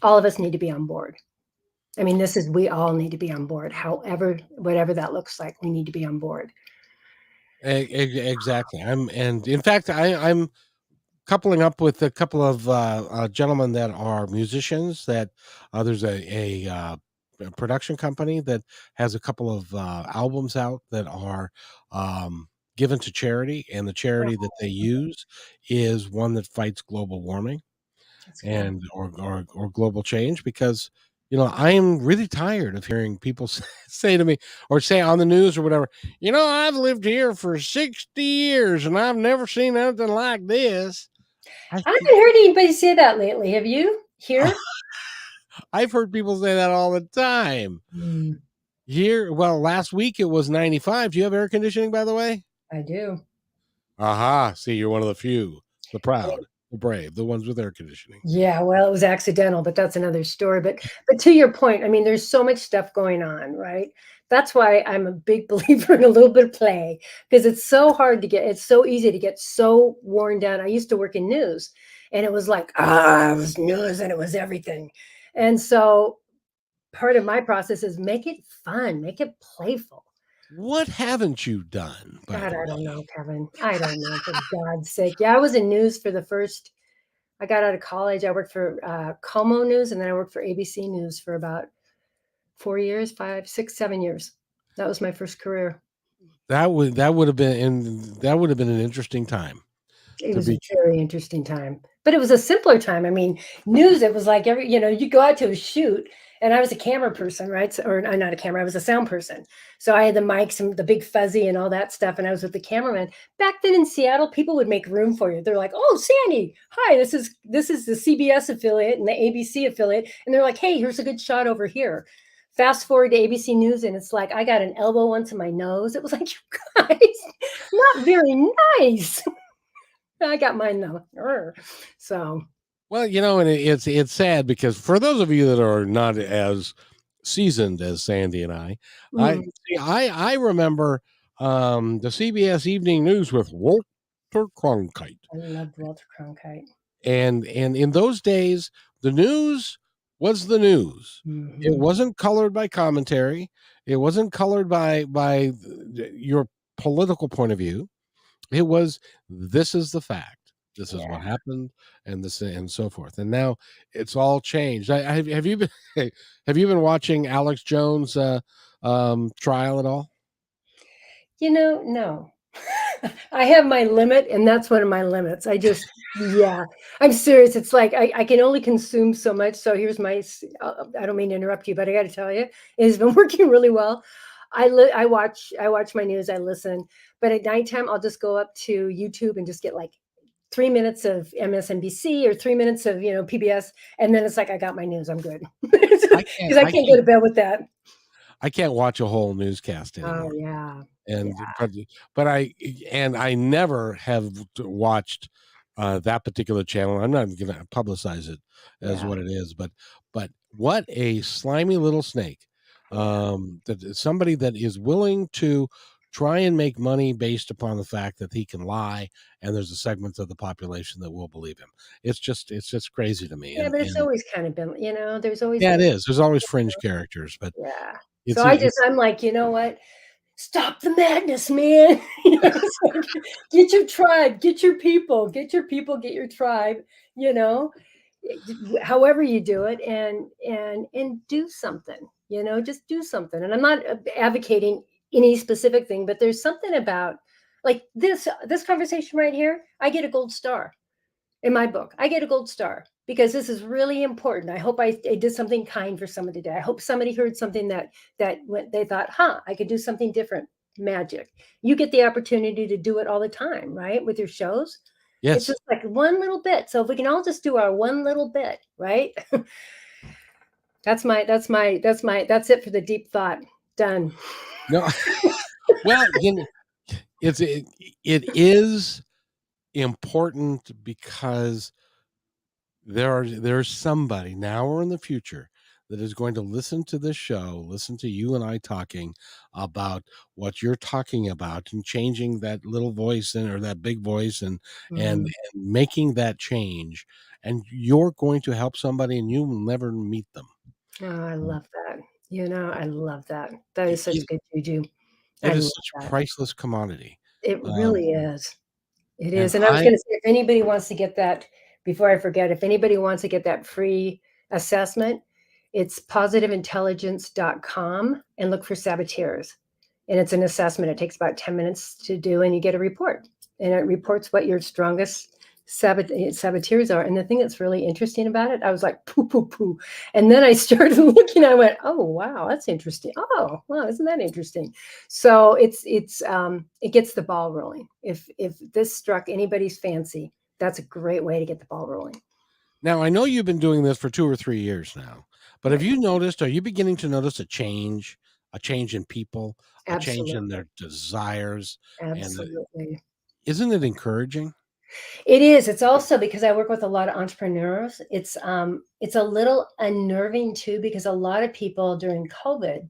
all of us need to be on board. I mean, we all need to be on board. However, whatever that looks like, we need to be on board. Exactly. And in fact, I'm coupling up with a couple of gentlemen that are musicians. That there's a production company that has a couple of albums out that are given to charity, and the charity that they use is one that fights global warming That's cool. and or global change, because I am really tired of hearing people say to me, or say on the news or whatever, I've lived here for 60 years and I've never seen anything like this. I I haven't heard anybody say that lately. Have you? Here? I've heard people say that all the time. Mm, Here, well, last week it was 95. Do you have air conditioning, by the way? I do. Aha. See, you're one of the few, the proud, the brave, the ones with air conditioning. Yeah, well, it was accidental, but that's another story. But to your point, I mean, there's so much stuff going on, right? That's why I'm a big believer in a little bit of play because it's so easy to get so worn down. I used to work in news and it was like, it was news and it was everything. And so part of my process is make it fun, make it playful. What haven't you done, by God, the I don't way? know, Kevin. I don't know, for God's sake. Yeah, I was in news for I got out of college. I worked for Como News, and then I worked for ABC News for about 4 years, 5, 6, 7 years. That was my first career. That would have been an interesting time It to was a be. very interesting time, but it was a simpler time. I mean, news, it was like you go out to a shoot, and I was a camera person, right? So, or not a camera, I was a sound person. So I had the mics and the big fuzzy and all that stuff, and I was with the cameraman. Back then in Seattle, people would make room for you. They're like, "Oh, Sandy, hi, this is the CBS affiliate and the ABC affiliate," and they're like, "Hey, here's a good shot over here." Fast forward to ABC News, and it's like I got an elbow onto my nose. It was like, you guys, not very nice. I got mine though. So, Well, and it's sad because for those of you that are not as seasoned as Sandy and I mm, see, I remember the CBS Evening News with Walter Cronkite. I loved Walter Cronkite. And in those days, the news was the news. It Mhm. wasn't colored by commentary. It wasn't colored by your political point of view. It was, this is the fact. This is what Yeah. happened, and this and so forth. And now it's all changed. Have you been have you been watching Alex Jones trial at all? No. I have my limit, and that's one of my limits. Yeah, I'm serious. It's like I can only consume so much. So here's I don't mean to interrupt you, but I got to tell you, it has been working really well. I watch my news, I listen, but at nighttime, I'll just go up to YouTube and just get like 3 minutes of MSNBC or 3 minutes of PBS, and then it's like I got my news. I'm good I can't because I I can't go can't to bed with that. I can't watch a whole newscast Oh anymore. yeah, yeah, And I never have watched that particular channel. I'm not going to publicize it as yeah, what it is, but what a slimy little snake. yeah. That is somebody that is willing to try and make money based upon the fact that he can lie, and there's a segment of the population that will believe him. It's just crazy to me. Yeah, And but it's and always kind of been, there's always yeah, it been, is. There's always fringe characters, but yeah. So it's it's I'm like, you know what? Stop the madness, man. It's like, get your tribe, get your tribe, you know, however you do it and do something, just do something. And I'm not advocating any specific thing, but there's something about like this conversation right here, I get a gold star in my book. I get a gold star because this is really important. I hope I did something kind for somebody today. I hope somebody heard something that they thought, I could do something different. Magic. You get the opportunity to do it all the time, right? With your shows. It's Yes. just like one little bit. So if we can all just do our one little bit, right? That's it for the deep thought. Done. No. Well, it is important because there's somebody now or in the future that is going to listen to this show, listen to you and I talking about what you're talking about and changing that little voice or that big voice and Mm. making that change. And you're going to help somebody and you will never meet them. Oh, I love that. I love that. That is such It, good juju. I it is love such a that. priceless commodity. It Um, really is. It and is, and I was I gonna say, if anybody wants to get that before I forget, if anybody wants to get that free assessment, it's positiveintelligence.com and look for saboteurs. And it's an assessment. It takes about 10 minutes to do, and you get a report. And it reports what your strongest saboteurs are. And the thing that's really interesting about it, I was like, poo, poo, poo. And then I started looking, I went, oh, wow, that's interesting. Oh, wow, isn't that interesting? So it gets the ball rolling. If this struck anybody's fancy, that's a great way to get the ball rolling. Now I know you've been doing this for 2 or 3 years now, but have Right. you noticed, are you beginning to notice a change in people, a change in Absolutely. their desires, and Absolutely. isn't it encouraging? It is. It's also because I work with a lot of entrepreneurs. It's a little unnerving too, because a lot of people during COVID,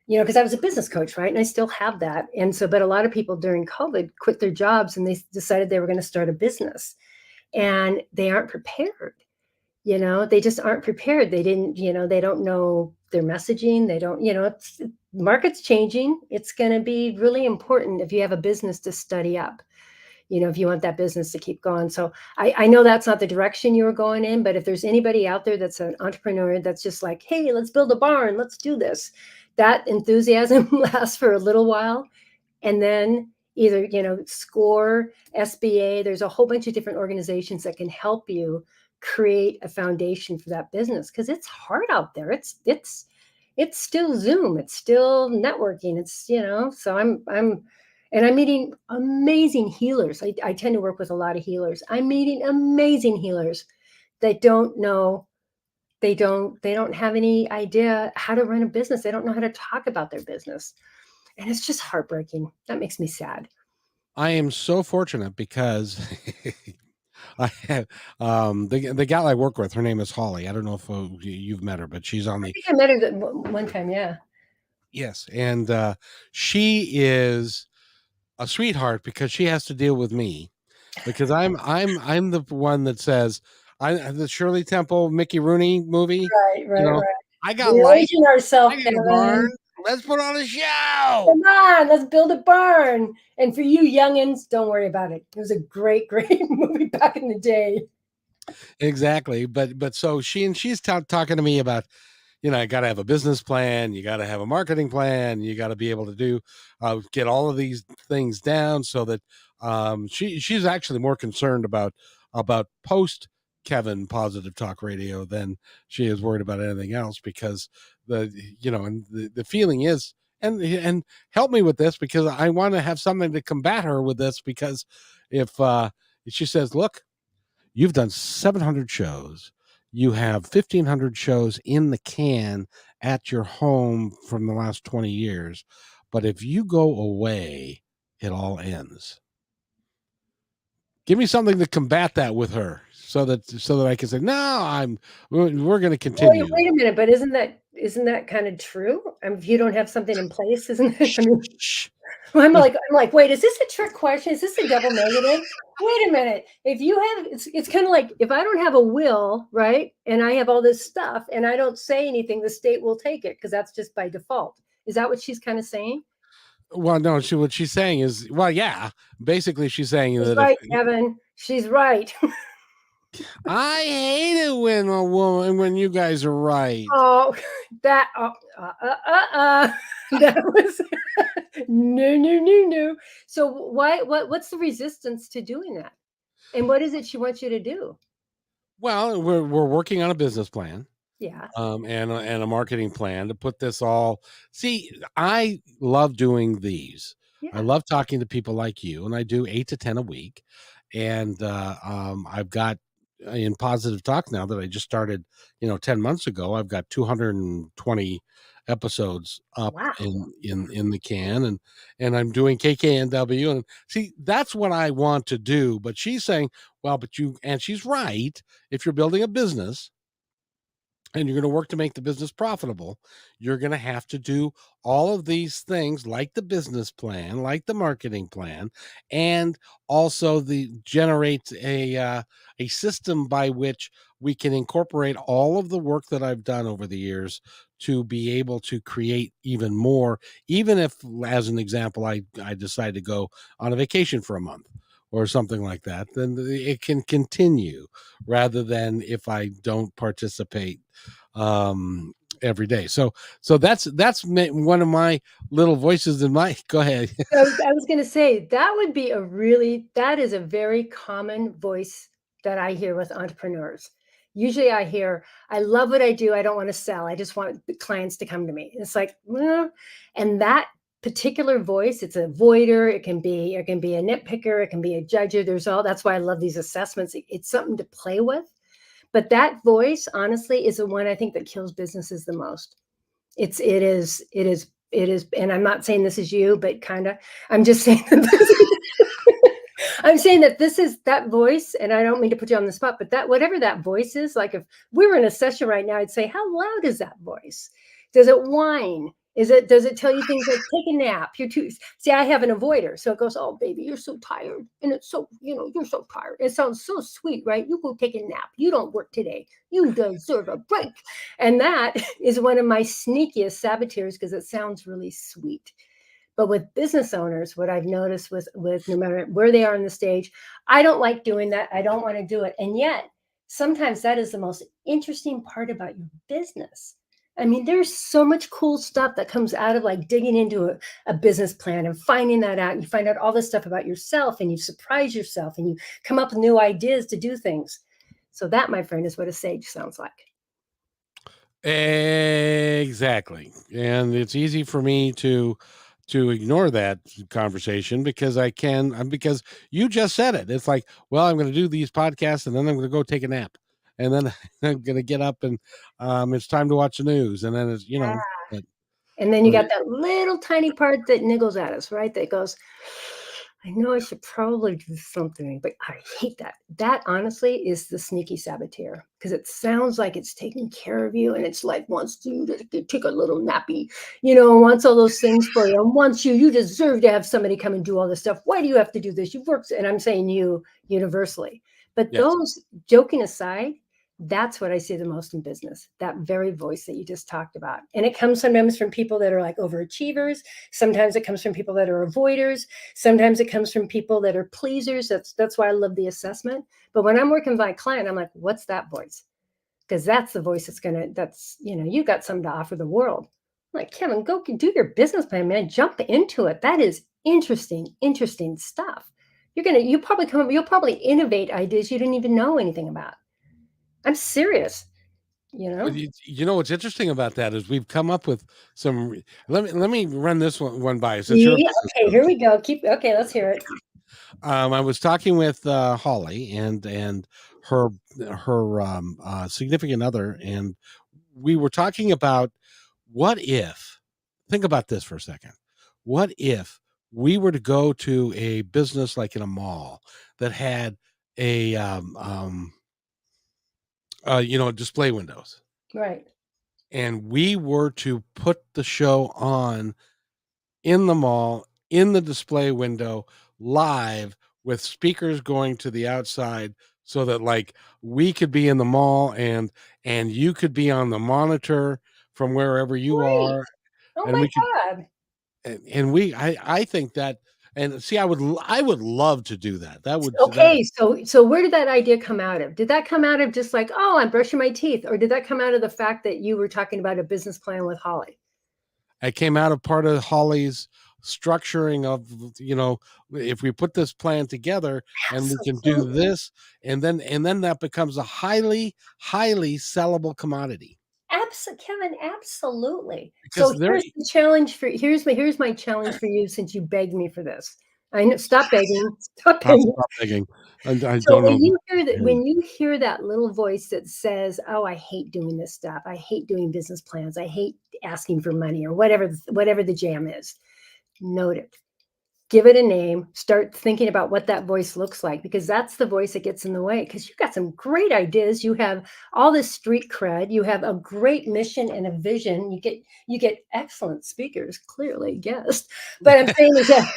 because I was a business coach, right? And I still have that. And so, but a lot of people during COVID quit their jobs and they decided they were going to start a business, and they aren't prepared. They just aren't prepared. They didn't, they don't know their messaging. They don't, market's changing. It's going to be really important if you have a business to study up, if you want that business to keep going. So I know that's not the direction you were going in, but if there's anybody out there that's an entrepreneur that's just like, hey, let's build a barn, let's do this, that enthusiasm lasts for a little while. And then either, SCORE, SBA, there's a whole bunch of different organizations that can help you create a foundation for that business, because it's hard out there. It's still Zoom, it's still networking, so I'm meeting amazing healers. I tend to work with a lot of healers. I'm meeting amazing healers that don't know, they don't have any idea how to run a business. They don't know how to talk about their business. And it's just heartbreaking. That makes me sad. I am so fortunate because I have the gal I work with, her name is Holly. I don't know if you've met her, but she's on I the think I met her one time, yeah. yes, and she is a sweetheart because she has to deal with me because I'm the one that says the Shirley Temple Mickey Rooney movie, Right, you right, know, right. I got light, Relation I ourselves, got a barn, Kevin. let's put on a show. Come on, let's build a barn. And for you youngins, don't worry about it. It was a great, great movie back in the day. Exactly, but so she's talking to me about, I got to have a business plan, you got to have a marketing plan, you got to be able to do get all of these things down so that she's actually more concerned about post Kevin Positive Talk Radio than she is worried about anything else, because and the feeling is, and help me with this because I want to have something to combat her with this, because if she says, look, you've done 700 shows. You have 1,500 shows in the can at your home from the last 20 years. But if you go away, it all ends. Give me something to combat that with her, so that I can say, no, we're going to Wait, continue. wait a minute, but isn't that kind of true? If you don't have something in place, isn't it? I mean, Shh. I'm like, wait, is this a trick question? Is this a double negative? Wait a minute. If you have, it's kind of like if I don't have a will, right, and I have all this stuff, and I don't say anything, the state will take it because that's just by default. Is that what she's kind of saying? Well, no, what she's saying is, well, yeah, basically she's saying She's that if right, Kevin. She's right. I hate it when you guys are right. Oh, that that was no, no, no, no. So what's the resistance to doing that? And what is it she wants you to do? Well, we're working on a business plan, Yeah. and a marketing plan to put this all. See, I love doing these. I Yeah. love talking to people like you, and I do 8 to 10 a week. and I've got in positive talk now that I just started, 10 months ago. I've got 220 episodes up Wow. in the can, and I'm doing KKNW, and see, that's what I want to do. But she's saying, well, but and she's right. If you're building a business and you're going to work to make the business profitable, you're going to have to do all of these things, like the business plan, like the marketing plan, and also the generate a system by which we can incorporate all of the work that I've done over the years to be able to create even more. Even if, as an example, I decide to go on a vacation for a month or something like that, then it can continue, rather than if I don't participate every day. So that's one of my little voices in my go ahead. I was gonna say, that is a very common voice that I hear with entrepreneurs. Usually I hear, "I love what I do, I don't wanna sell, I just want the clients to come to me." It's like, "Well," and that particular voice, it's a avoider, it can be a nitpicker, it can be a judger, that's why I love these assessments. It's something to play with, but that voice, honestly, is the one I think that kills businesses the most. It is, and I'm not saying this is you, but kinda. I'm just saying that I'm saying that this is that voice, and I don't mean to put you on the spot, but that whatever that voice is, like if we were in a session right now, I'd say, "How loud is that voice? Does it whine? Does it tell you things like take a nap? You're too." See, I have an avoider, so it goes, "Oh, baby, you're so tired, and it's so you're so tired. It sounds so sweet, right? You go take a nap. You don't work today. You deserve a break." And that is one of my sneakiest saboteurs because it sounds really sweet. But with business owners, what I've noticed with no matter where they are in the stage, I don't like doing that. I don't want to do it. And yet, sometimes that is the most interesting part about your business. I mean, there's so much cool stuff that comes out of like digging into a business plan and finding that out. You find out all this stuff about yourself and you surprise yourself and you come up with new ideas to do things. So that, my friend, is what a sage sounds like. Exactly. And it's easy for me to ignore that conversation because because you just said it. It's like, well, I'm going to do these podcasts and then I'm going to go take a nap. And then I'm going to get up and it's time to watch the news, and then it's, but, And then you but got that little tiny part that niggles at us, right? That goes, I know I should probably do something, but I hate that. That honestly is the sneaky saboteur because it sounds like it's taking care of you and it's like wants you to take a little nappy, wants all those things for you and wants you deserve to have somebody come and do all this stuff. Why do you have to do this? You've worked, and I'm saying you universally. But yes. those, joking aside, that's what I see the most in business, that very voice that you just talked about. And it comes sometimes from people that are like overachievers. Sometimes it comes from people that are avoiders. Sometimes it comes from people that are pleasers. That's why I love the assessment. But when I'm working with my client, I'm like, what's that voice? Because that's the voice you got something to offer the world. I'm like, Kevin, go do your business plan, man. Jump into it. That is interesting stuff. You'll probably innovate ideas you didn't even know anything about. I'm serious, you Well, know? you know what's interesting about that is we've come up with some. Let me run this one by you, since you're a Yeah, business okay, here coach. we go. Okay, let's hear it. I was talking with Holly and her significant other, and we were talking about what if. Think about this for a second. What if we were to go to a business like in a mall that had a display windows, Right. and we were to put the show on in the mall, in the display window, live, with speakers going to the outside, so that like we could be in the mall and you could be on the monitor from wherever you Great. are, Oh and my we could god. and I think that, and see, I would love to do that. That Okay, so where did that idea come out of? Did that come out of just like, "Oh, I'm brushing my teeth," or did that come out of the fact that you were talking about a business plan with Holly? I came out of part of Holly's structuring of, if we put this plan together and we can do Absolutely. this, and then that becomes a highly sellable commodity, Kevin, absolutely. So because there here's my challenge for you since you begged me for this. I know, stop begging, stop I'll begging. stop begging. I So don't know. when you hear that little voice that says, "Oh, I hate doing this stuff. I hate doing business plans. I hate asking for money," or whatever the jam is, note it. Give it a name. Start thinking about what that voice looks like, because that's the voice that gets in the way. Because you've got some great ideas. You have all this street cred. You have a great mission and a vision. You get excellent speakers, clearly, yes. But I'm saying is that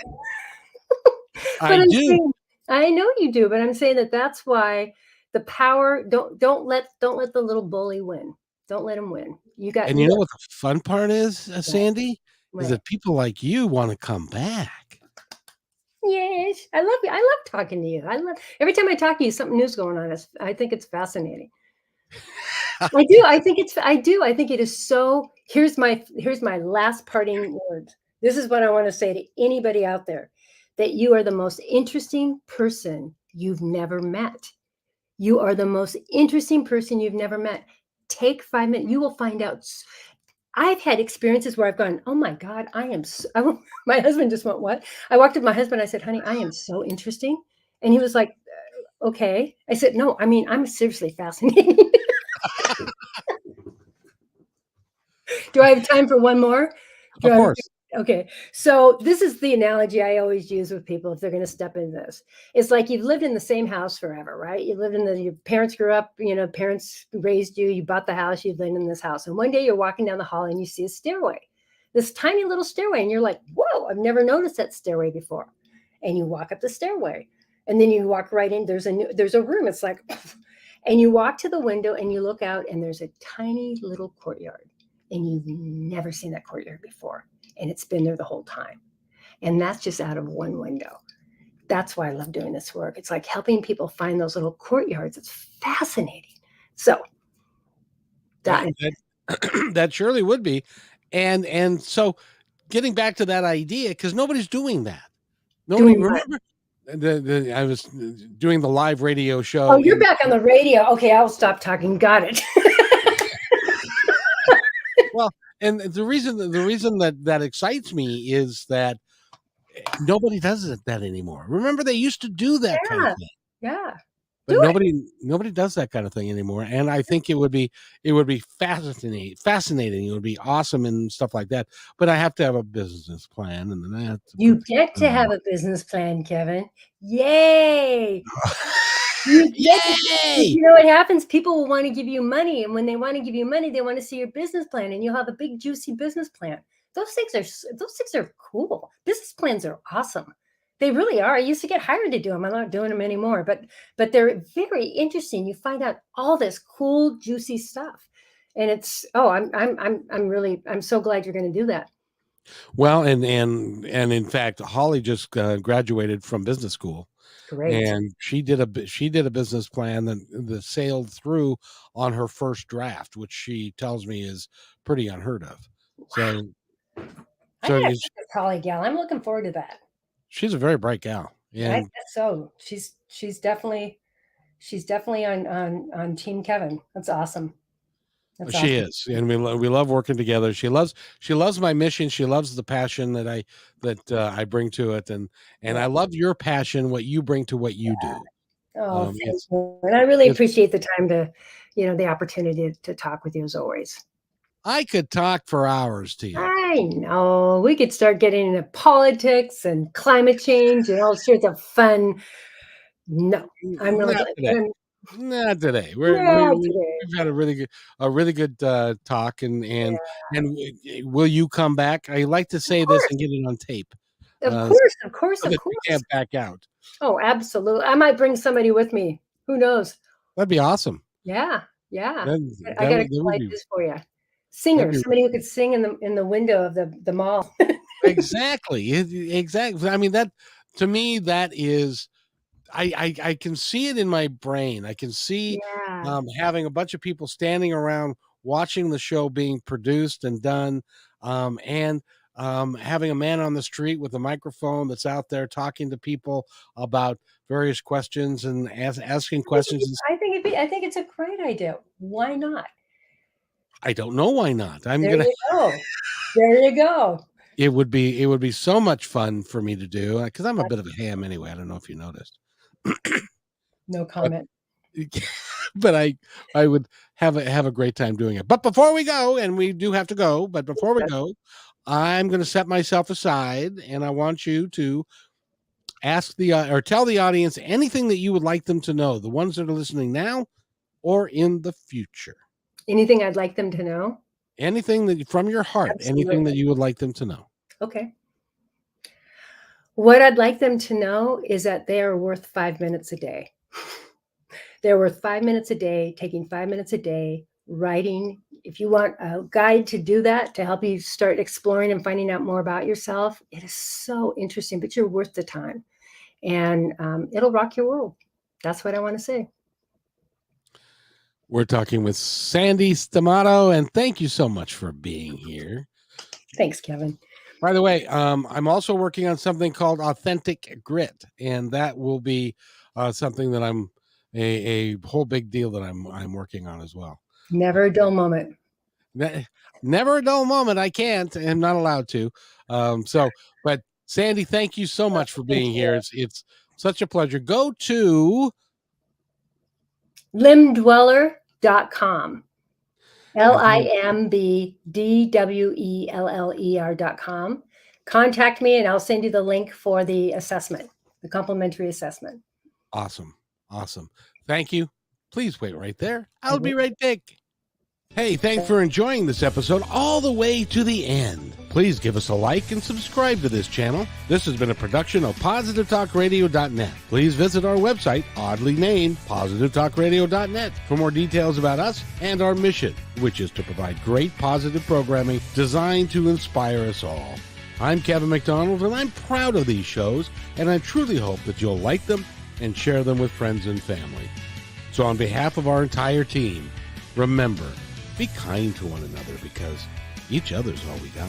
I but I'm do. saying I know you do, but I'm saying that that's why the power don't let the little bully win. Don't let him win. And You you know got what the fun part is, what? Sandy? Is What? that people like you wanna come back. Yes, I love you. I love talking to you. I love every time I talk to you, something new's going on. I think it's fascinating. I do. I think it's. I do. I think it is so. Here's my last parting words. This is what I want to say to anybody out there: that you are the most interesting person you've never met. You are the most interesting person you've never met. Take 5 minutes. You will find out. I've had experiences where I've gone, oh my God, I am. My husband just went, what? I walked up to my husband. I said, honey, I am so interesting. And he was like, okay. I said, no, I mean, I'm seriously fascinating. Do I have time for one more? Do Of I course. Okay. So this is the analogy I always use with people if they're going to step into this. It's like you've lived in the same house forever, right? You lived in your parents grew up, parents raised you, you bought the house, you've lived in this house. And one day you're walking down the hall and you see a stairway, this tiny little stairway. And you're like, whoa, I've never noticed that stairway before. And you walk up the stairway and then you walk right in. There's a room. It's like, and you walk to the window and you look out and there's a tiny little courtyard and you've never seen that courtyard before. And it's been there the whole time. And that's just out of one window. That's why I love doing this work. It's like helping people find those little courtyards. It's fascinating. So that That that that surely would be. And so getting back to that idea, because nobody's doing that. Nobody doing what? remember I was doing the live radio Oh, show you're in back on the radio. Okay, I'll stop talking. Got it. well, and the reason that excites me is that nobody does that anymore. Remember they used to do that kind of Yeah. thing. Yeah. But Do it. nobody does that kind of thing anymore, and I think it would be fascinating, it would be awesome and stuff like that, but I have to have a business plan, and then I have to put You get to have a business plan, Kevin. Yay. You get to Because Yay! you know what happens? People will wanna give you money, and when they wanna give you money, they wanna see your business plan, and you'll have a big juicy business plan. Those things are cool. Business plans are awesome. They really are. I used to get hired to do them. I'm not doing them anymore, but they're very interesting. You find out all this cool, juicy stuff, and it's I'm so glad you're gonna do that. Well, and in fact, Holly just, graduated from business school, Great. and she did a business plan that sailed through on her first draft, which she tells me is pretty unheard of. Wow. So I so gotta it's meet this Holly gal. I'm looking forward to that. she's a very bright gal, I and guess so. She's definitely on Team Kevin. That's awesome. That's she awesome. is, and we love working together. She loves my mission. She loves the passion that I bring to it, and Yeah. I love your passion, what you bring to what you do. Oh, thank It's you. And I really it's appreciate the time the opportunity to talk with you as always. I could talk for hours to you. I know we could start getting into politics and climate change and all sorts of fun. No, I'm really Not glad. today. Not today. Not today. We've had a really good talk, and Yeah. will you come back? I like to Of say this and course. get it on tape, Of so course. Of course. Of that you course. can't back out. Oh, absolutely. I might bring somebody with me. Who knows? That'd be awesome. Yeah, yeah. That I got a that couple would be ideas for you. that'd Singer, be somebody who could sing in the window of the mall. exactly. Exactly. I mean, that to me, that is I can see it in my brain. I can see, Yeah. having a bunch of people standing around watching the show being produced and done, and, having a man on the street with a microphone that's out there talking to people about various questions and asking questions. I think it's a great idea. Why not? I don't know why not. I'm There gonna you go. There you go. It would be so much fun for me to do, because I'm a bit of a ham anyway. I don't know if you noticed. No But comment. but I would have a great time doing it. But before we go, and we do have to go, but before we go, I'm going to set myself aside, and I want you to ask or tell the audience anything that you would like them to know, the ones that are listening now or in the future. Anything I'd like them to know? Anything that from your heart, anything that you would like them to know. Okay. What I'd like them to know is that they are worth 5 minutes a day. They're worth 5 minutes a day, taking 5 minutes a day, writing. If you want a guide to do that, to help you start exploring and finding out more about yourself, it is so interesting, but you're worth the time. And it'll rock your world. That's what I want to say. We're talking with Sandy Stamato, and thank you so much for being here. Thanks, Kevin. By the way, I'm also working on something called Authentic Grit, and that will be something that I'm a whole big deal that I'm working on as well. Never a dull moment. Never a dull moment. I can't. I'm not allowed to. But Sandy, thank you so much for being here. It's such a pleasure. Go to limbdweller.com. limbdweller.com. Contact me and I'll send you the link for the assessment, the complimentary assessment. Awesome. Thank you. Please wait right there. I'll be right back. Hey, thanks for enjoying this episode all the way to the end. Please give us a like and subscribe to this channel. This has been a production of positivetalkradio.net. Please visit our website, oddly named positivetalkradio.net, for more details about us and our mission, which is to provide great positive programming designed to inspire us all. I'm Kevin McDonald, and I'm proud of these shows, and I truly hope that you'll like them and share them with friends and family. So on behalf of our entire team, remember, be kind to one another, because each other's all we got.